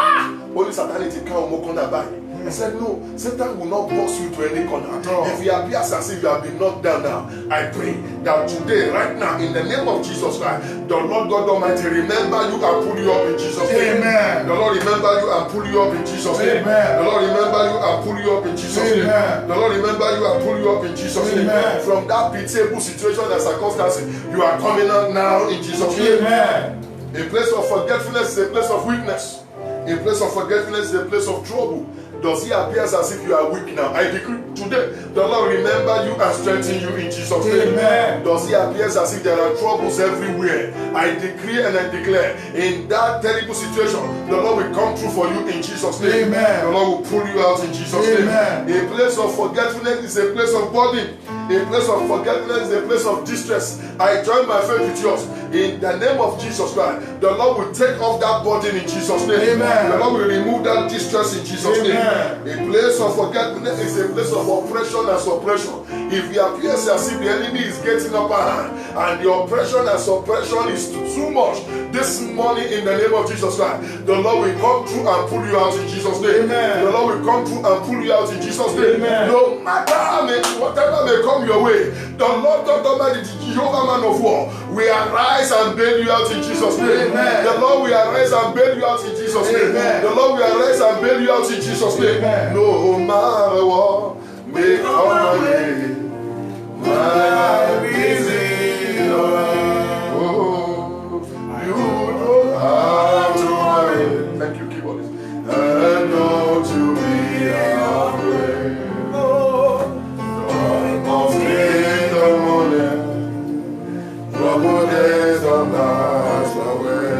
only Satanity can't walk on that body. I said, no, Satan will not box you to any corner. No. If he appears as if you have been knocked down now, I pray that today, right now, in the name of Jesus Christ, the Lord God Almighty remember you and pull you up in Jesus' name. Amen. The Lord remember you and pull you up in Jesus' name. Amen. The Lord remember you and pull you up in Jesus' name. The Lord remember you and pull you up in Jesus' name. From that pitiable situation and circumstance, you are coming out now in Jesus' name. Amen. A place of forgetfulness is a place of weakness. A place of forgetfulness is a place of trouble. Does it appear as if you are weak now? I decree today, the Lord remember you and strengthen you in Jesus' name. Amen. Does it appear as if there are troubles everywhere? I decree and I declare, in that terrible situation, the Lord will come through for you in Jesus' name. Amen. The Lord will pull you out in Jesus' Amen. name. A place of forgetfulness is a place of burden. A place of forgetfulness is a place of distress. I join my faith with yours. In the name of Jesus Christ, the Lord will take off that burden in Jesus' name. Amen. The Lord will remove that distress in Jesus' name. Amen. A place of forgetfulness is a place of oppression and suppression. If it appears as if the enemy is getting upper hand and the oppression and suppression is too much, this morning in the name of Jesus Christ, the Lord will come through and pull you out in Jesus' name. Amen. The Lord will come through and pull you out in Jesus' name. Amen. No matter whatever may come your way, the Lord God Almighty, the Jehovah Man of War, will arise and bail you out in Jesus' name. Amen. The Lord will arise and bail you out in Jesus' name. Amen. The Lord will arise and bail you out in Jesus' name. Amen. No matter what may come my way, my busy Lord. Oh, you don't have to worry. Thank you, keyboardist. And not to be afraid. Dawn of the morning, trouble days don't last away.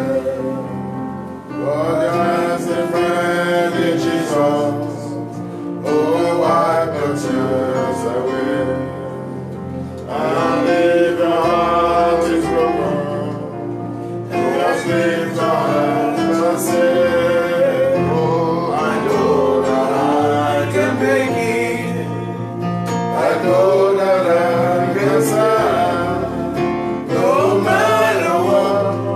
But there is a friend in Jesus. Oh, wipe your tears away. And if your heart is broken, just lift your hands and say, oh, I know that I can make it. I know that I can stand. No matter what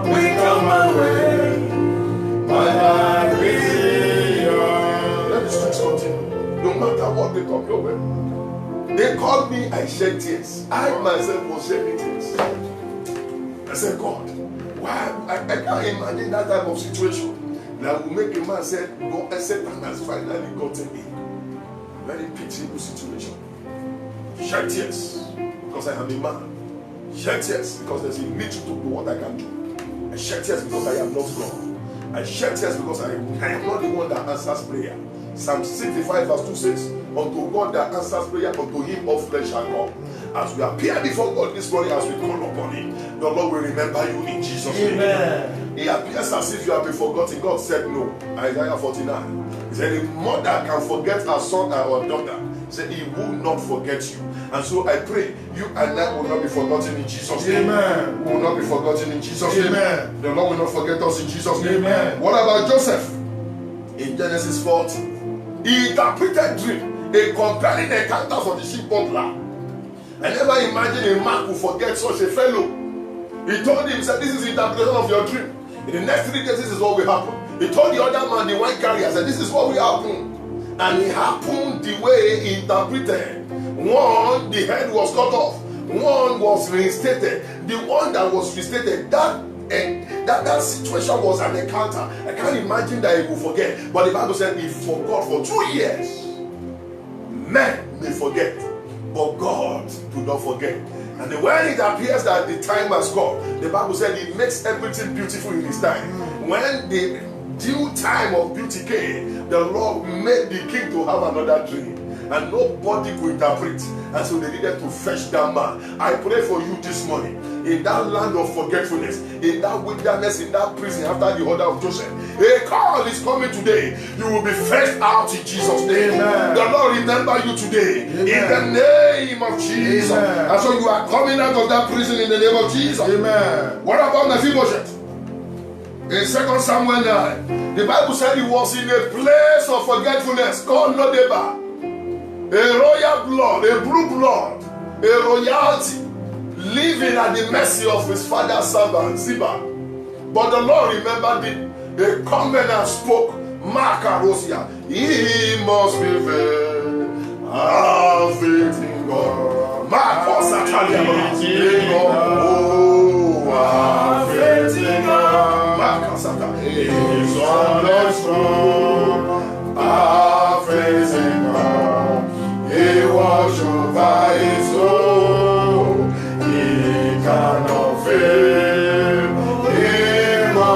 will come my way, my life is yours. Let the streets continue. No matter what they come your way. They called me, I shed tears. I myself was shedding tears. I said, God, why? I can't imagine that type of situation that will make a man say, God, Satan has finally gotten me. Very pitiable situation. Shed tears because I am a man. Shed tears because there's a need to do what I can do. I shed tears because I am not God. I shed tears because I am not the one that answers prayer. Psalm 65 verse 2 says, unto God that answers prayer, unto him all flesh shall come. As we appear before God this morning, as we call upon him, the Lord will remember you in Jesus' name. Amen. It appears as if you have been forgotten. God said no. Isaiah 49. He said, a mother can forget her son or her daughter. He said, he will not forget you. And so I pray, you and I will not be forgotten in Jesus' name. Amen. We will not be forgotten in Jesus' name. Amen. The Lord will not forget us in Jesus' name. Amen. What about Joseph? In Genesis 40, he interpreted dream. A compelling encounter for the sheep butler. I never imagined a man could forget such a fellow. He told him, said, this is the interpretation of your dream. In the next 3 days, this is what will happen. He told the other man, the wine carrier, said, this is what will happen. And it happened the way he interpreted. One, the head was cut off. One was reinstated. The one that was reinstated, that situation was an encounter. I can't imagine that he will forget. But the Bible said he forgot for 2 years. Men may forget, but God do not forget. And when it appears that the time has come, the Bible said he makes everything beautiful in his time. When the due time of beauty came, the Lord made the king to have another dream. And nobody could interpret. And so they needed to fetch that man. I pray for you this morning. In that land of forgetfulness, in that wilderness, in that prison after the order of Joseph, a call is coming today. You will be fetched out in Jesus' name. Amen. The Lord remember you today. Amen. In the name of Jesus. Amen. And so you are coming out of that prison in the name of Jesus. Amen. What about Mephibosheth? In 2 Samuel 9, the Bible said he was in a place of forgetfulness called Lodeba. A royal blood, a blue blood, a royalty, living at the mercy of his father's servant Ziba. But the Lord remembered him. A covenant spoke, Makarosia. He must be very have faith in God. Makosatalia. Oh, have faith in God. Makosata. He is on the throne. Have faith in God. He watch over his soul. He cannot fail. He must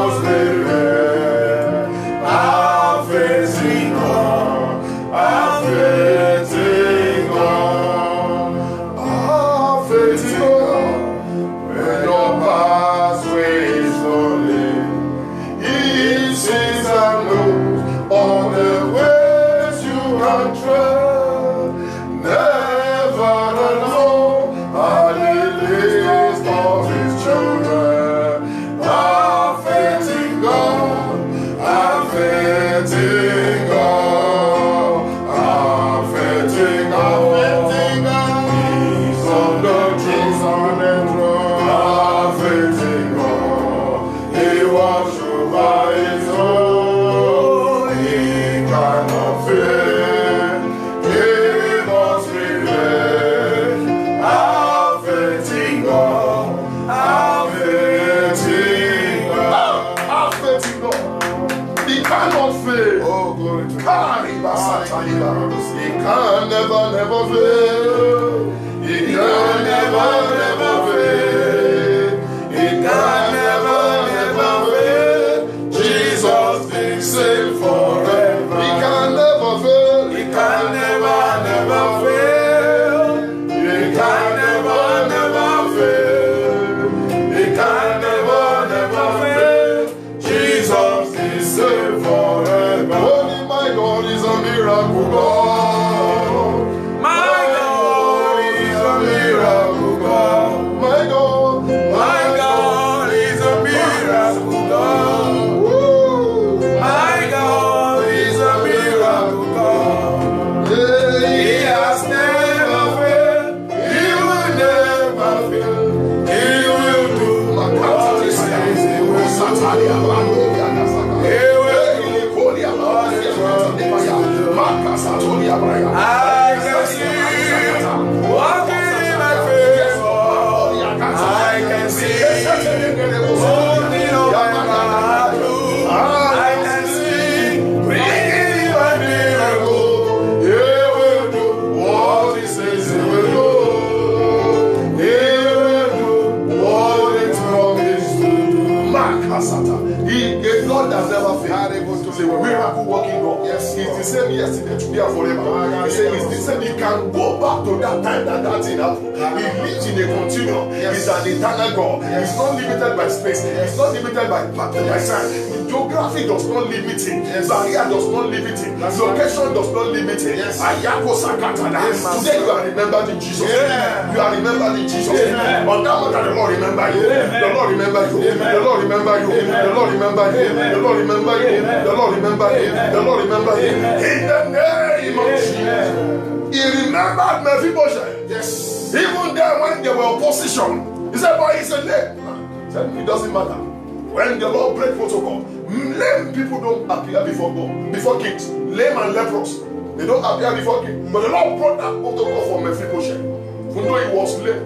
He can never, never fail. He can never, never fail. He can never, never fail. Jesus the same forever. He can never fail. He can never, never fail. He can never, never fail. He can never, never fail. Jesus the same forever. Only my God is a miracle God. My God is a miracle God. My God, My God is a miracle God. Woo. My God is a miracle God. He has never failed. He will never fail. He will do what he says he will do. He will do what he says he will do. I can see walking in my favor. I can see holding on my blue. I can see bringing my miracle. He will do what he says he will do. He will do what he promised to do. A God that never failed. To say, miracle working God. Yes, He's the same yesterday, today, and forever. He said, He's the same. He can go back to that time that thing happened. He lives in a continuum. He's an eternal God. He's not limited by space. He's not limited by time. Geography does not limit him. Barrier does not limit him. Location does not limit him. Ayako Sakatana. Today you are remembered in Jesus. You are remembered in Jesus. On that matter, the Lord remember you. The Lord remember you. The Lord remember you. The Lord remember you. The Lord remember you. The Lord remember you. The Lord remember you. In the name of Jesus. He remembered Mephibosheth. Yes. Even then when they were opposition, he said, boy, he's a lame. He said, it doesn't matter. When the Lord break protocol, lame people don't appear before God, before kings. Lame and leprous, they don't appear before kings. But the Lord brought that protocol for Mephibosheth. Even though he was lame,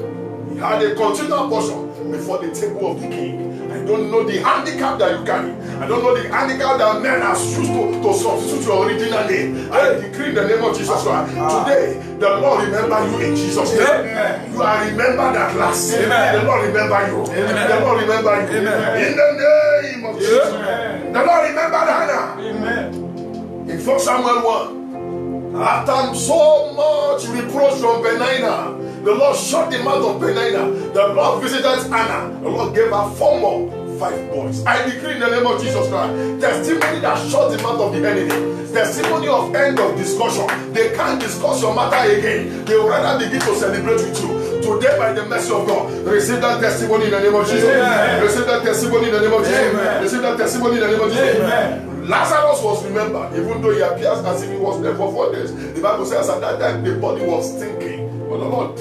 he had a continual portion before the table of the king. I don't know the handicap that you carry. I don't know the handicap that men have used to substitute your original name. I decree in the name of Jesus Christ. Today, the Lord remember you in Jesus' name. You are remembered at last. The Lord remember you. The Lord remember you. In the name of Jesus. The Lord remembered Hannah. In 1 Samuel 1. After so much reproach from Penina, the Lord shut the mouth of Penina. The Lord visited Anna. The Lord gave her 4 more 5 boys. I decree in the name of Jesus Christ. Testimony that shut the mouth of the enemy. Testimony of end of discussion. They can't discuss your matter again. They will rather begin to celebrate with you. Today, by the mercy of God, receive that testimony in the name of Jesus. Amen. Receive that testimony in the name of Jesus. Amen. Receive that testimony in the name of Jesus. Amen. Lazarus was remembered, even though he appears as if he was there for 4 days. The Bible says at that time the body was stinking. But the Lord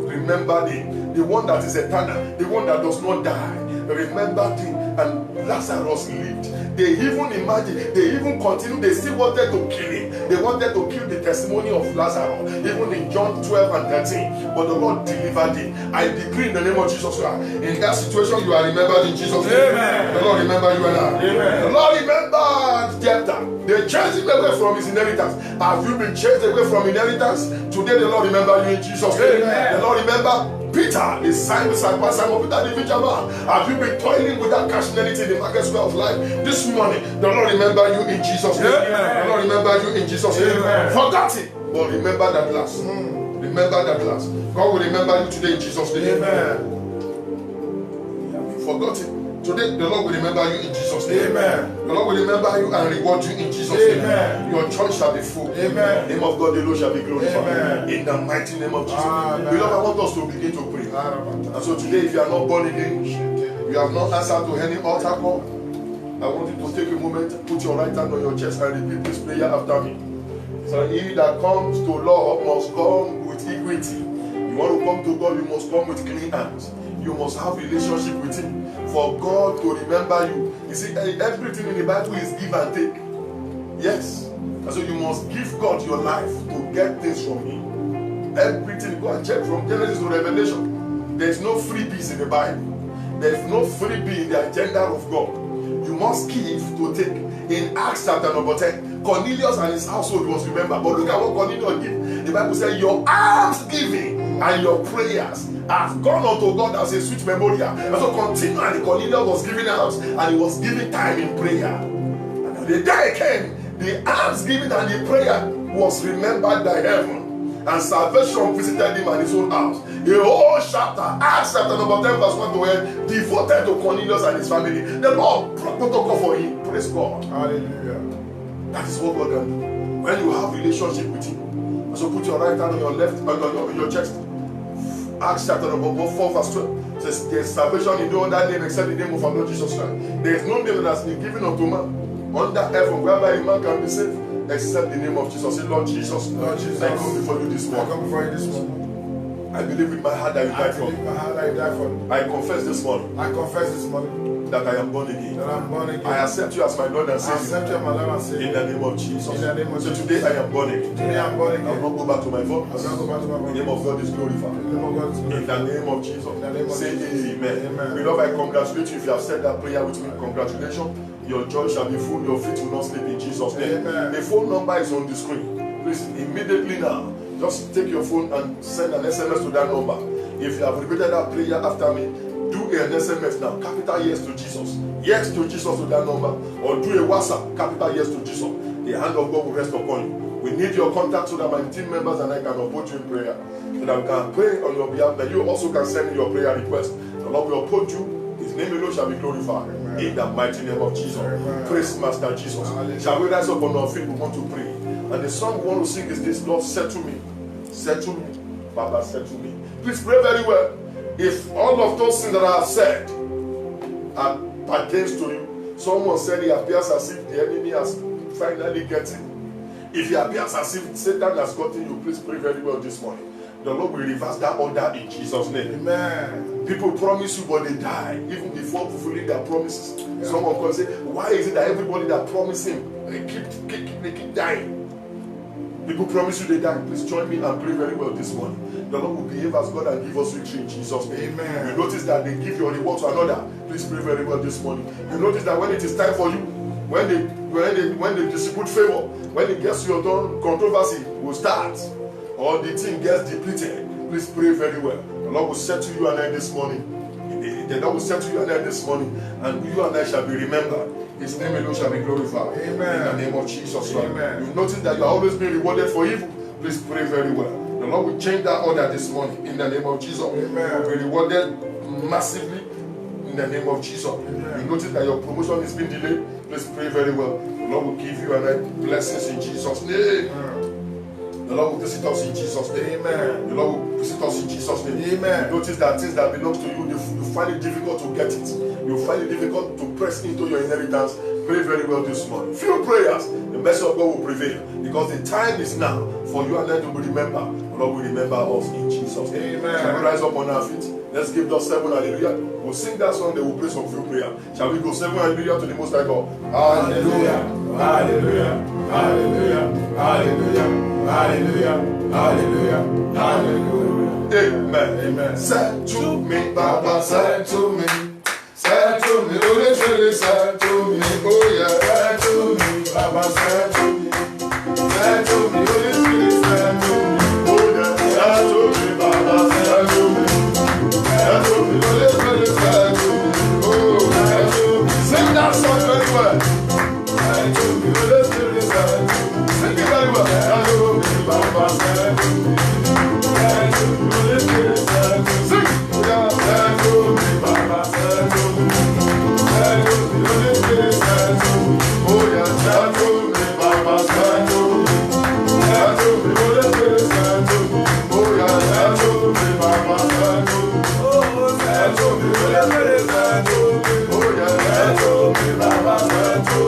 remembered him. The one that is eternal, the one that does not die, remembered him, and Lazarus lived. They even imagined, they even continued, they still wanted to kill him. They wanted to kill the testimony of Lazarus, even in John 12 and 13. But the Lord delivered him. I decree in the name of Jesus Christ, in that situation you are remembered in Jesus' name. Amen. The Lord remember you and I. Amen. The Lord remembered Jephthah. They chased him away from his inheritance. Have you been chased away from inheritance? Today the Lord remember you in Jesus' name. Amen. The Lord remember Peter, the Simon Peter, the fisherman. Have you been toiling with that cashinality in the market square of life? This morning, the Lord remember you in Jesus' name. Amen. The Lord remember you in Jesus' name. Amen. Forgot it, but remember that last. Remember that last. God will remember you today in Jesus' name. Amen. You forgot it. Today, the Lord will remember you in Jesus' name. Amen. The Lord will remember you and reward you in Jesus' name. Amen. Your church shall be full. Amen. The name of God alone shall be glorified. Amen. In the mighty name of Jesus. Beloved, I want us to begin to pray. And so today, if you are not born again, you have not answered to any altar call, I want you to take a moment, put your right hand on your chest and repeat this prayer after me. So he that comes to Lord must come with equity. You want to come to God, you must come with clean hands. You must have a relationship with Him for God to remember you. You see, everything in the Bible is give and take. Yes. And so you must give God your life to get things from Him. Everything, go and check from Genesis to Revelation. There is no freebies in the Bible. There's no freebie in the agenda of God. You must give to take. In Acts chapter number 10, Cornelius and his household was remembered. But look at what Cornelius did. The Bible says, your alms giving and your prayers have gone unto God as a sweet memorial. And so continually Cornelius was giving alms and he was giving time in prayer. And the day came, the alms giving and the prayer was remembered by heaven. And salvation visited him and his own house. The whole chapter, Acts chapter number 10, verse 1 to 8, devoted to Cornelius and his family. The Lord brought protocol for him. Praise God. Hallelujah. That is what God can do. When you have relationship with him. So put your right hand on your left, on your chest. Acts chapter number 4, verse 12. Says, there is salvation in no other name except the name of our Lord Jesus Christ. There is no name that has been given unto man under heaven whereby a man can be saved except the name of Jesus. Say, Lord Jesus, Lord Jesus, I come before you this I morning. come before you this morning. I believe with my heart that you I died for believe me. my heart that you died for me. I confess this morning I confess this morning that I am born again. that I'm born again. I accept you as my Lord and I accept Savior. you as my Lord and Savior. In the name of Jesus. In the name of So Jesus. today I am born again. Today I'm born I again. will not go back to my I will fathers. not go back to my The mother. name of God is glorified. The name of God is In good. the name of Jesus. In the name of Say Jesus. amen. Amen. Beloved, I congratulate you if you have said that prayer with me. Congratulations. Your joy shall be full. Your feet will not sleep in Jesus' name. Amen. The phone number is on the screen. Please, immediately now, just take your phone and send an SMS to that number. If you have repeated that prayer after me, do an SMS now. Capital yes to Jesus. Yes to Jesus to that number. Or do a WhatsApp. Capital yes to Jesus. The hand of God will rest upon you. We need your contact so that my team members and I can uphold you in prayer. So that we can pray on your behalf. That you also can send me your prayer request. The Lord will uphold you. His name alone shall be glorified. Amen. In the mighty name of Jesus. Amen. Praise Master Jesus. Hallelujah. Shall we rise up on our feet? We want to pray. And the song we want to sing is this: Lord, settle me. Settle me. Baba, settle me. Please pray very well. If all of those things that I have said are pertains to you, someone said it appears as if the enemy has finally gotten. If it appears as if Satan has gotten you, please pray very well this morning. The Lord will reverse that order in Jesus' name. Amen. People promise you, but they die even before fulfilling their promises. Yeah. Someone can say, why is it that everybody that promised him, they keep dying? People promise you they die. Please join me and pray very well this morning. The Lord will behave as God and give us victory in Jesus' name. Amen. You notice that they give your reward to another. Please pray very well this morning. You notice that when it is time for you, when they distribute favor, when it gets to your turn, controversy will start, or the team gets depleted. Please pray very well. The Lord will settle you and I this morning. The Lord will settle you and I this morning, and you and I shall be remembered. His name alone shall be glorified. Amen. In the name of Jesus Christ. Amen. You notice that you are always being rewarded for evil. Please pray very well. The Lord will change that order this morning. In the name of Jesus. Amen. You will be rewarded massively. In the name of Jesus. Amen. You notice that your promotion is being delayed. Please pray very well. The Lord will give you and I blessings in Jesus' name. The Lord will visit us in Jesus' name. Amen. The Lord will visit us in Jesus' name. Amen. You notice that things that belong to you, you find it difficult to get it. You find it difficult to press into your inheritance. Pray very well this morning. Few prayers, the mercy of God will prevail. Because the time is now for you and I to be remembered. The Lord will remember us in Jesus' name. Amen. Shall we rise up on our feet? Let's give those 7 hallelujah. We'll sing that song, then we'll pray some few prayer. Shall we go 7 hallelujah to the Most High God? Hallelujah. Hallelujah. Hallelujah. Hallelujah. Hallelujah. Hallelujah. Hallelujah. Amen. Amen. Settle me, Baba, Baba, settle me. Settle me. Holy Spirit, settle me. Oh yeah. Settle me. Baba, settle me. Settle me. Holy Spirit, settle me. oh yeah, settle me, Baba, settle me. Settle me. Holy Spirit, settle me. Oh, settle me. Sing that song very well. Settle me. Holy Spirit, settle me. Sing it very well. Settle me. Baba, settle me. Settle me. Holy Spirit, settle me. Sing. Settle me. Baba, settle me. Settle me. Holy Spirit, settle me. Oh yeah, Settle me. Baba, settle me. Settle me. Holy Spirit, settle me. oh yeah, Settle me. Baba, settle me. Oh, settle me. Holy Spirit, settle me. oh yeah, Settle me. Baba, settle me.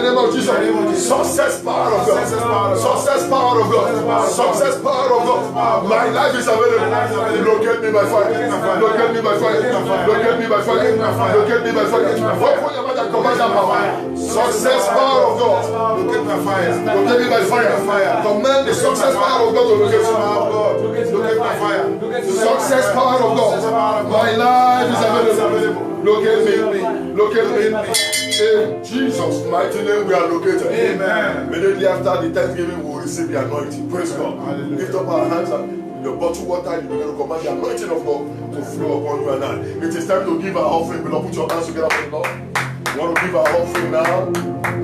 name of Jesus. Success power of God. Success power of God. Success power of God. My life is available. Locate me by fire. Locate me by fire. Locate me by fire. Locate me by fire. Open your mouth and command that power. Success power of God. Locate me by fire. Locate me by fire. Command the success power of God to locate you. Locate my fire. Success power of God. My life is available. Locate me. Locate me. In Jesus' mighty name we are located. Amen. Immediately after the Thanksgiving we will receive the anointing. Praise God. Lift up our hands and the bottle water, you begin to command the anointing of God to flow upon you and I. It is time to give our offering. Beloved, put your hands together for the Lord. You want to give our offering now?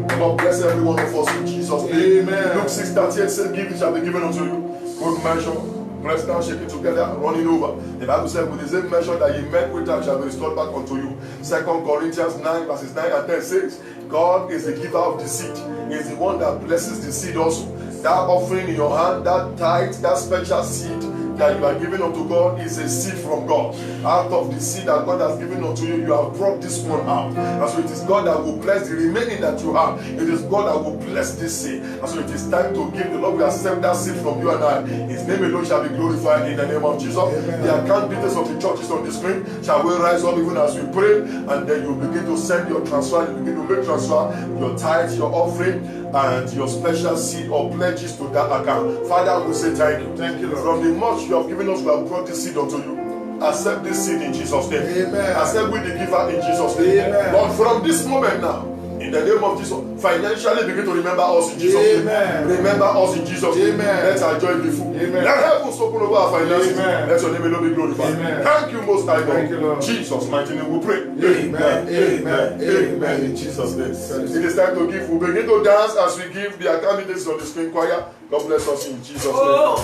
The Lord bless every one of us in Jesus' name. Amen. Luke 6:38 says, give it shall be given unto you. Good measure. Press down, shake it together, and run it over. The Bible said, with the same measure that ye met with that shall be restored back unto you. 2 Corinthians 9 verses 9 and 10 says, God is the giver of the seed. He is the one that blesses the seed also. That offering in your hand, that tithe, that special seed that you are giving unto God is a seed from God. Out of the seed that God has given unto you, you have brought this one out. And so it is God that will bless the remaining that you have. It is God that will bless this seed. And so it is time to give. The Lord will accept that seed from you and I. His name alone shall be glorified in the name of Jesus. Amen. The account details of the churches on the screen. Shall we rise up even as we pray? And then you begin to send your transfer. You begin to make transfer, your tithes, your offering, and your special seed or pledges to that account. Father, we say thank you. Thank you, Lord. From the much you have given us, we have brought this seed unto you. Accept this seed in Jesus' name. Amen. Accept with the giver in Jesus' name. Amen. But from this moment now, in the name of Jesus, financially begin to remember us in Jesus' name. Remember us in Jesus' name. Let our joy be full. Amen. Let heaven open over our finances. Amen. Let your name alone be glorified. Amen. Thank you, Most High God. Thank you, Lord. Jesus' mighty name we pray. Amen. Amen. Amen. In Jesus' name. It is time to give. We begin to dance as we give the candidates on the screen choir. God bless us in Jesus' name.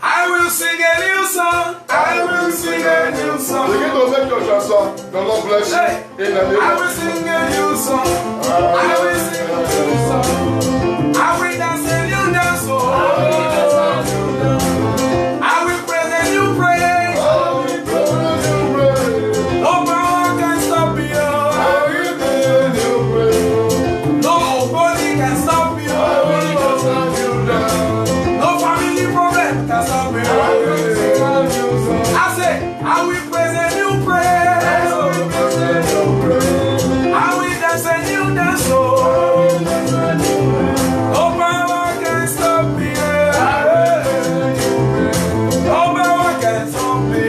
I will sing a new song. I will sing a new song. Begin to make your transfer. The Lord bless you. In the name I will sing a new song. I will sing a new song. I will dance a new dance. I will praise a new praise. No power can stop me. Nobody can stop me. No family problem can stop me. I say, I will praise a new praise. I will dance a new dance. No power can stop me. No power can stop me.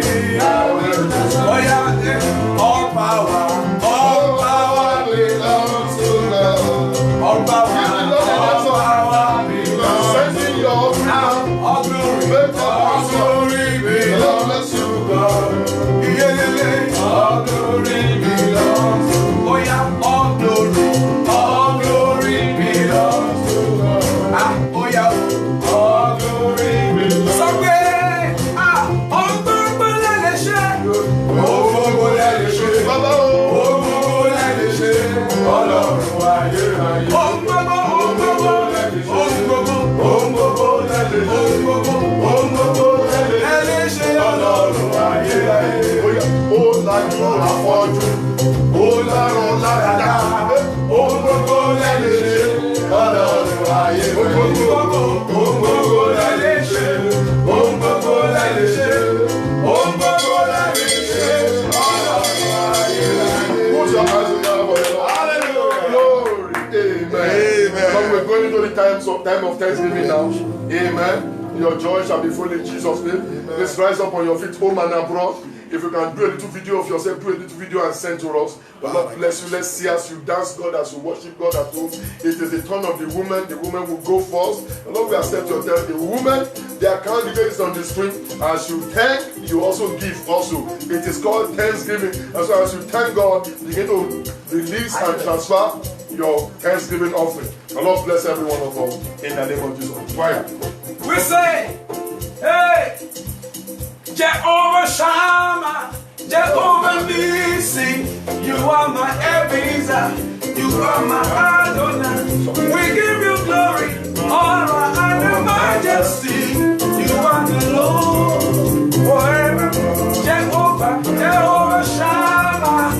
Oh yeah, all power belongs to God. All power belongs to God. All glory belongs to God. All glory belongs to God. Oh yeah, all glory belongs to God. Oh yeah, all glory belongs to God. So great, all glory belongs to God. Oh gbogbo lẹ lè ṣe, oh gbogbo lẹ lè ṣe, Ọlọ́run ayérayé. Oh gbogbo lẹ lè ṣe, oh gbogbo lẹ lè ṣe, oh gbogbo lẹ lè ṣe, Ọlọ́run ayérayé. Ó lajú afọ́jú, ó lárùn láradá. Oh gbogbo lẹ lè ṣe, Ọlọ́run ayérayé. Oh gbogbo lẹ lè ṣe, oh gbogbo lẹ lè ṣe, oh gbogbo lẹ lè ṣe, Ọlọ́run ayérayé. Put your hands together for the Lord. Hallelujah. Glory. Amen. Amen. We're going into the time of Thanksgiving now. Amen. Your joy shall be full in Jesus' name. Amen. Let's rise up on your feet, home and abroad. If you can do a little video of yourself, do a little video and send to us. The Lord bless you. Let's see as you dance God, as you worship God at home. It is the turn of the woman. The woman will go first. The Lord will accept your tell. The woman, their candidate is on the screen. As you thank, you also give also. It is called Thanksgiving. And so as you thank God, begin to release and transfer your Thanksgiving offering. The Lord bless every one of us in the name of Jesus. Fire. We say, hey, Jehovah Shammah, Jehovah Nissi, you are my Ebenezer, you are my Adonai. We give you glory, honor, and majesty. You are the Lord forever. Jehovah Shammah,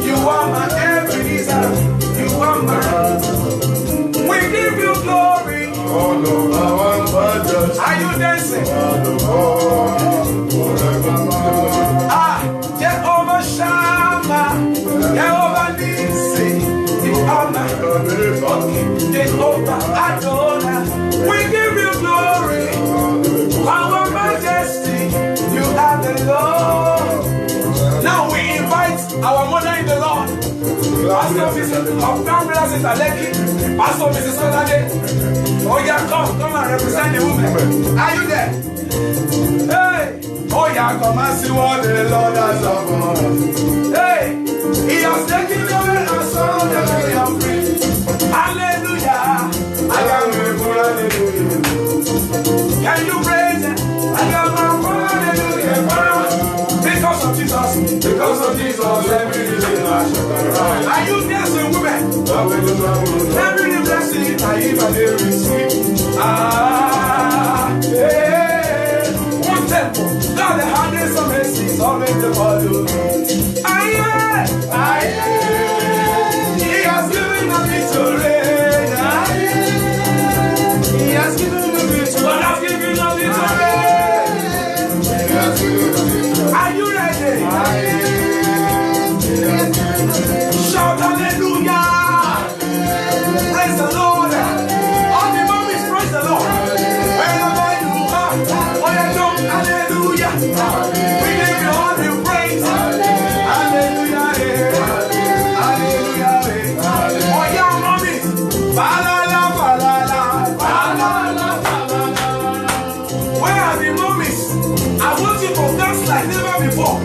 you are my Ebenezer. Adonai. We give you glory. Our majesty, you are the Lord. Now we invite our mother in the Lord, Pastor Mrs. of Campbell Sister Lekki, Pastor Mrs. Solade. Oh yeah, come and represent the women. Are you there? Hey! Oh yeah, come and see what the Lord has done for us. Hey! He has taken away our sorrow and we are free. Hallelujah! I can remember hallelujah. Can you praise it? I got my hallelujah. Because of Jesus, every day are you dancing, women? Every blessing I even receive. One temple, God the hardest of mercies, always the bottle. He has given a victory. He has given a victory. God has given a victory. Are you ready? Shout hallelujah! Praise the Lord! All the mommies, praise the Lord! Wherever you are, oh yeah, jump, hallelujah! We give you all the praise! Hallelujah! Hallelujah! Oh yeah, mommies! Balala, balala, balala, balala. Where are the mommies? I want you to dance like never before.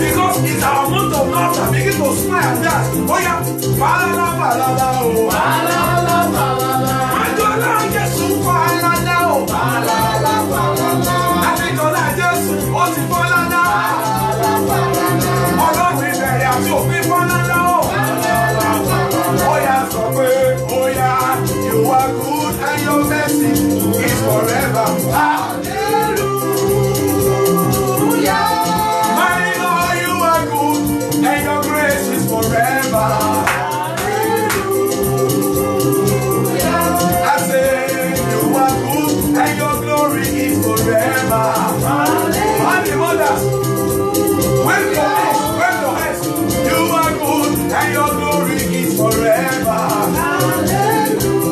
Because it's our month of laughter. Begin to smile and dance. Oh yeah. Balala, balala, oh. Balala, balala. Ajola Jesu, balala, oh. Balala, balala. Ajola Jesu, ó ti balala. Balala, balala. Ọlọ́run ìbẹ̀rẹ̀ àti òfin balala, oh. Balala, balala. Oh yeah, sọ pé, oh yeah, you are good and your mercy is forever. And your grace is forever. Hallelujah. I say you are good and your glory is forever. Hallelujah. And the mothers, wave your hands. You are good and your glory is forever. Hallelujah.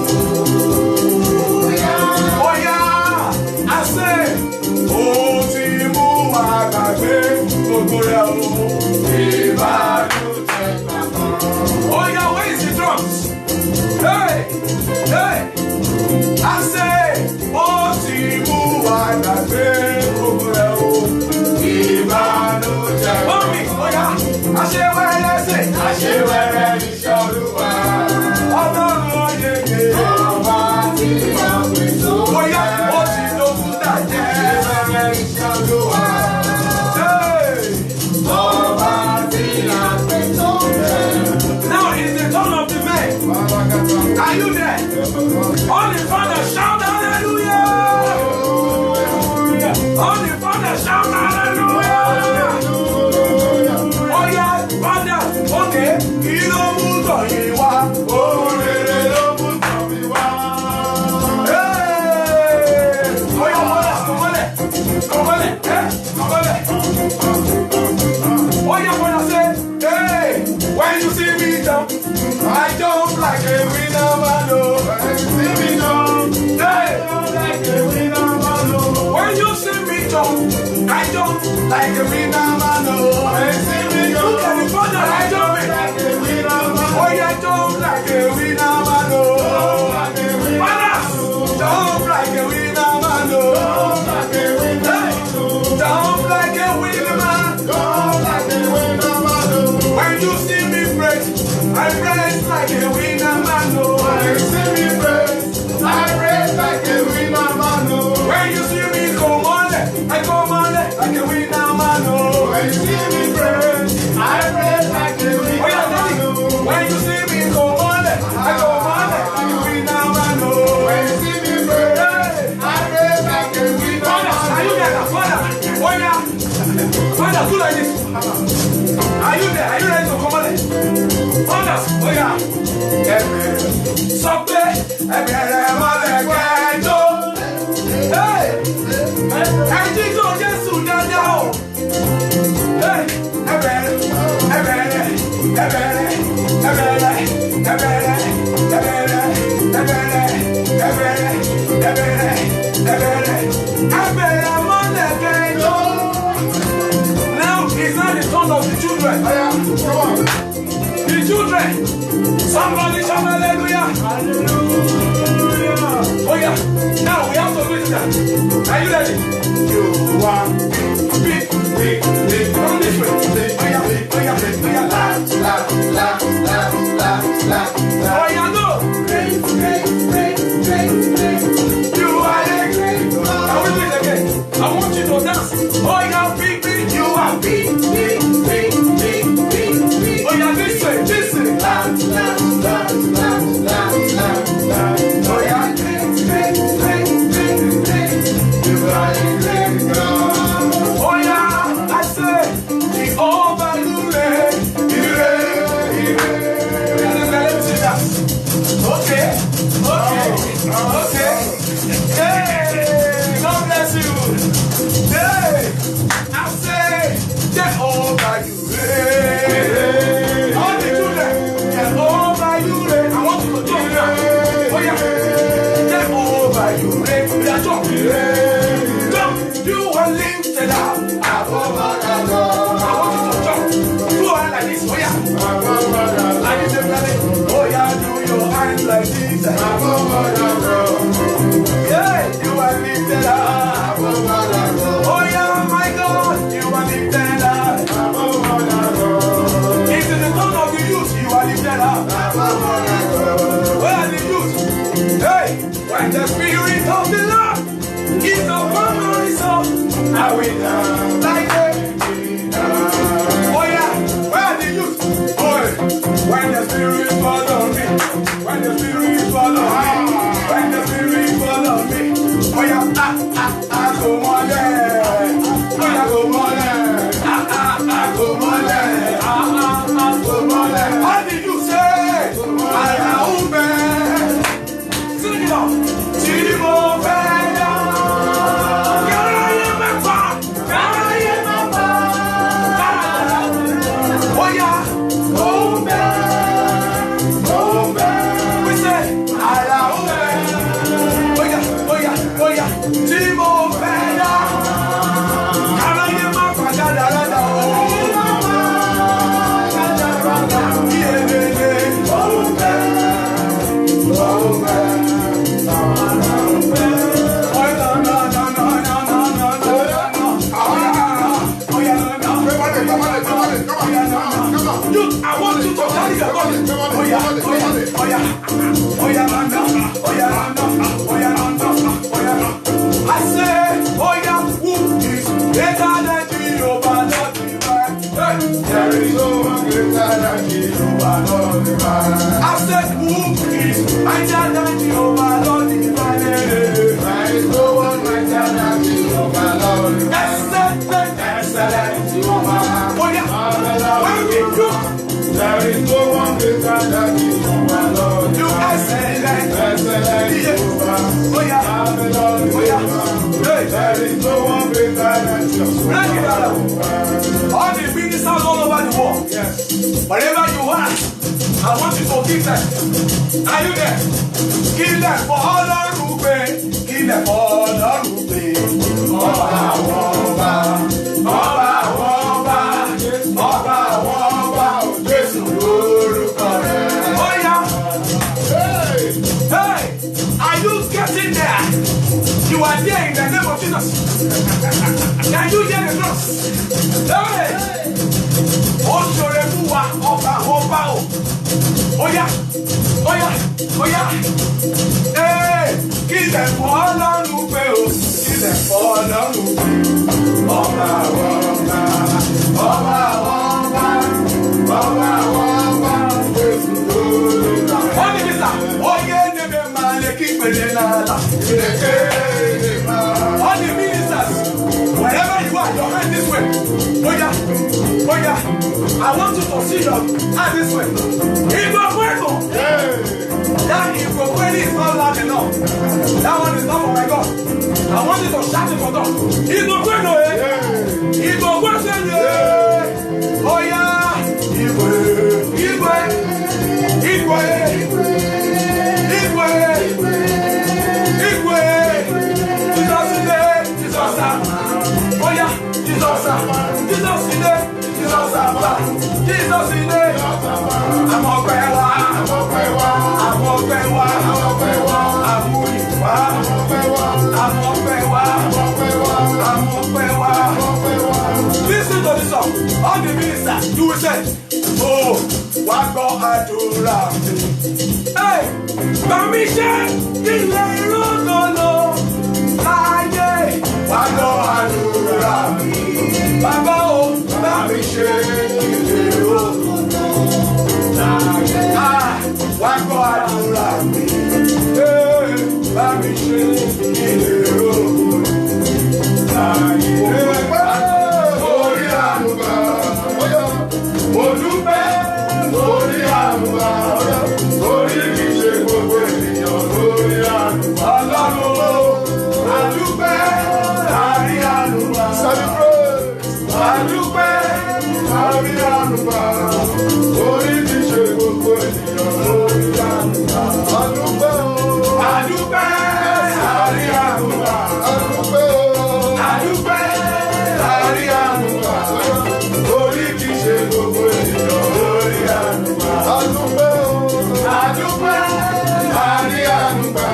Oh yeah, I say, oh Timu Agagbe, Gogoya o. Oh yeah, where is the drums? Hey, hey! I say, oh Timu Agagbe, Gogoya o. Mommy, oh yeah, I say where I say, Ọlọ́run oyeye. Oh yeah, oh Timu Now is the turn of the men. Are you there? All the fathers shout hallelujah! All the fathers shout hallelujah! Oh yeah, father, okay. Kí ló mú tọ̀yìn wá? Orere ló mú tọ̀yìn wá. Oh yeah, fathers, come on. Oh yeah, father say, hey, when you see me jump, I jump like a winner man. When you see me jump, hey, like a winner man. When you see me jump, I jump like a winner man. When you see me jump, look at the father, I jump like a winner man. Oh yeah, jump like a winner man. Father, jump like a winner man. Jump like a winner man. When you see me praise, I praise like a winner man. When you see me praise, I praise like a winner man. When you see me come on, I come on like a winner man. When you see me praise, I praise like a winner man. When you see me come on, I come on like a winner man. When you see me praise, I praise like a winner man. Are you there, Father? Oh yeah, Father, do like this. Are you there? Are you ready to come on? Fathers, oh yeah. Something, hey, I think so, yes, so now. Hey, Somebody shout hallelujah. Hallelujah. Oh yeah. Now we have to do that. Are you ready? You are big. Come this way. Oh yeah. Oh yeah, no. Great. You are great. Can we do it again? I want you to dance. Oh yeah, big. You are big. Oh yeah, this way. Oh yeah, great. You are great God. Oh yeah, I say, Jehovah, you reign. Okay. Hey, God bless you. Hey, I say, Jehovah, you reign. All the children, Jehovah, you reign. I want you to jump now. Oh yeah, Jehovah, you reign. We are jumping. Jump, you are lifted up. I want you to jump. Do hand like this. Oh yeah. Like this, everybody. Oh yeah, do your hands like this. Yeah, you are lifted up. Oh yeah, my God, you are lifted up. It's in the tone of the youth, you are lifted up. Where are the youth? Hey, when the Spirit of the Lord is upon my soul, I will dance like it. Oh yeah, where are the youth? Oh, when the Spirit falls on me, when the Spirit falls on me, when the Spirit falls on me, oh yeah, I go more there, oh yeah, go more there, I go more there, go more there. How did you say? I am bad. Sing it out. Timo Bella. Oh yeah, go back. We say I am bad. Oh yeah, Timo Bella. I want you to carry your body. I say, oh yeah, who is greater than Jehovah, Lord divine? There is no one greater than Jehovah, Lord divine. I said, who is mightier than Jehovah, Lord divine? There is no one mightier than Jehovah, Lord divine. Excellent Jehovah. Oh yeah, when we do. There is no one greater than Jehovah, Lord. You excellent Jehovah. Oh yeah, hey. There is no one greater than Jehovah. All the ministers all over the world. Yes. Wherever you are, I want you to give them. Are you there? Give them for all the rupees. Give them for all the rupees. You are there in the name of Jesus. Can you hear the drums? Hey! Oh, Shorebuwa, Oba. Oh yeah. Hey! Kill them for all on Lupe. Kill them for all on Lupe. Oba. What is that? Oh yeah, never man, keep it in all the ministers, wherever you are, your hand this way. Oh yeah. I want you to see your hand this way. Igbokwego. That Igbokwego is not loud enough. That one is not for my God. I want you to shout it for God. Igbokwego, Igbokwego. Oh yeah. Igwe. Jesus in it. I'm a Oh, wá gbọ́ àdúrà mi. Bá mi ṣe ilé ìrókòlò láyé. Wá gbọ́ àdúrà mi. Bàbá o, bá mi ṣe ilé ìrókòlò láyé. Wá gbọ́ àdúrà mi. Bá mi ṣe ilé ìrókòlò láyé. Orí àlùbá, mo dúpẹ́ lórí àlùbá, lórí kì í ṣe gbogbo ènìyàn lórí àlùbá. Ọlọ́run àdúpẹ́ àrí àlùbá, àdúpẹ́ àrí àlùbá, lórí kì í ṣe gbogbo ènìyàn lórí àlùbá. Àdúpẹ́ àdúpẹ́ àrí àlùbá, àdúpẹ́ àdúpẹ́ àrí àlùbá, lórí kì í ṣe gbogbo ènìyàn lórí àlùbá. Àdúpẹ́ àdúpẹ́ àrí àlùbá,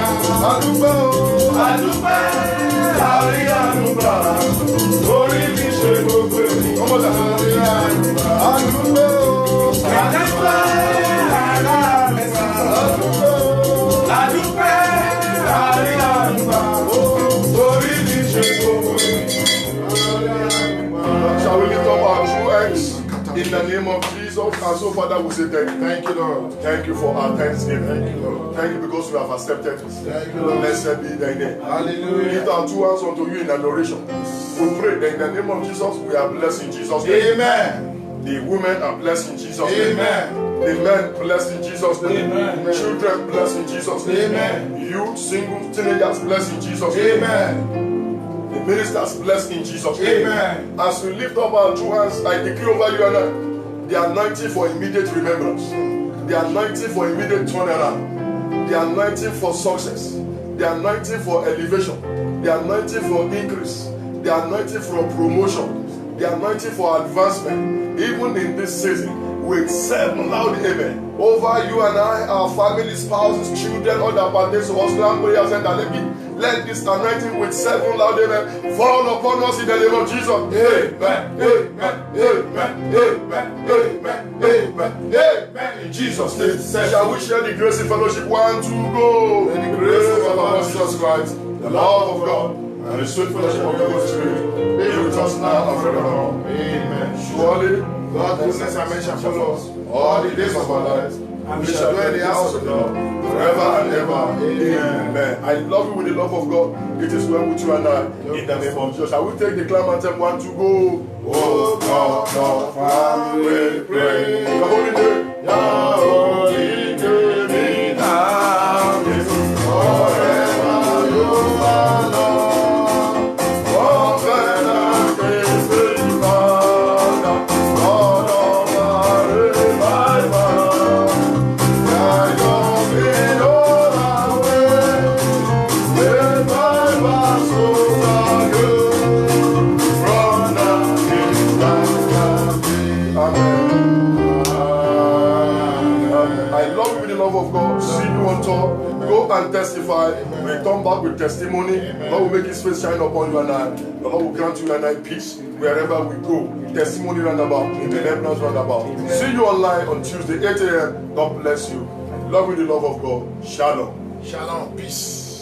àdúpẹ́ àdúpẹ́ àrí àlùbá, lórí kì í ṣe gbogbo ènìyàn lórí àlùbá. Àdúpẹ́ àdúpẹ́ àdúpẹ́ àrí àlùbá, lórí kì í ṣe gbogbo ènìyàn. Shall we lift up our true hands in the name of Jesus? And so, Father, we say thank you. Thank you, Lord. Thank you for our thanksgiving. Thank you, Lord. Thank you because you have accepted us. Thank you, Lord. Blessed be thy name. Hallelujah. Lift our two hands unto you in adoration. We pray that in the name of Jesus, we are blessed in Jesus' name. Amen. The women are blessed in Jesus' name. Amen. The men blessed in Jesus' name. Amen. Children blessed in Jesus' name. Amen. Youth, single, teenagers blessed in Jesus' name. Amen. The ministers blessed in Jesus' name. Amen. As we lift up our two hands, I decree over you and I, the anointing for immediate remembrance, the anointing for immediate turnaround, the anointing for success, the anointing for elevation, the anointing for increase, the anointing for promotion, the anointing for advancement, even in this season, with 7 loud amen over you and I, our family, spouses, children, all that partakers of us, prayers and let this anointing with 7 loud amen fall upon us in the name of Jesus. Amen, amen, amen, amen, amen, amen, amen. In Jesus' name, shall we share the grace in fellowship? 1, 2, go. May the grace of our Lord Jesus Christ, the love of God, and the sweet fellowship of the Holy Spirit be with us now and forevermore. Amen. Surely, God's goodness and mercy shall follow us all the days of our lives, and we shall dwell in the house of the Lord forever and ever. Amen. I love you with the love of God. It is well with you and I. In the name of Jesus. Shall we take the climb anthem? 1, 2, go. Oh God, the family pray. The holy name. Your holy name be now forever you are Lord. Oh, Father, faithful Father, Lord of our revival, guide us in all our ways. Revive our souls again from the Amen. I love you with the love of God. See you on top. Go and testify. Return back with testimony. God will make His face shine upon you and I. The Lord will grant you and I peace wherever we go. Testimony roundabout. Remembrance roundabout. See you online on Tuesday, 8 a.m. God bless you. Love you with the love of God. Shalom. Shalom. Peace.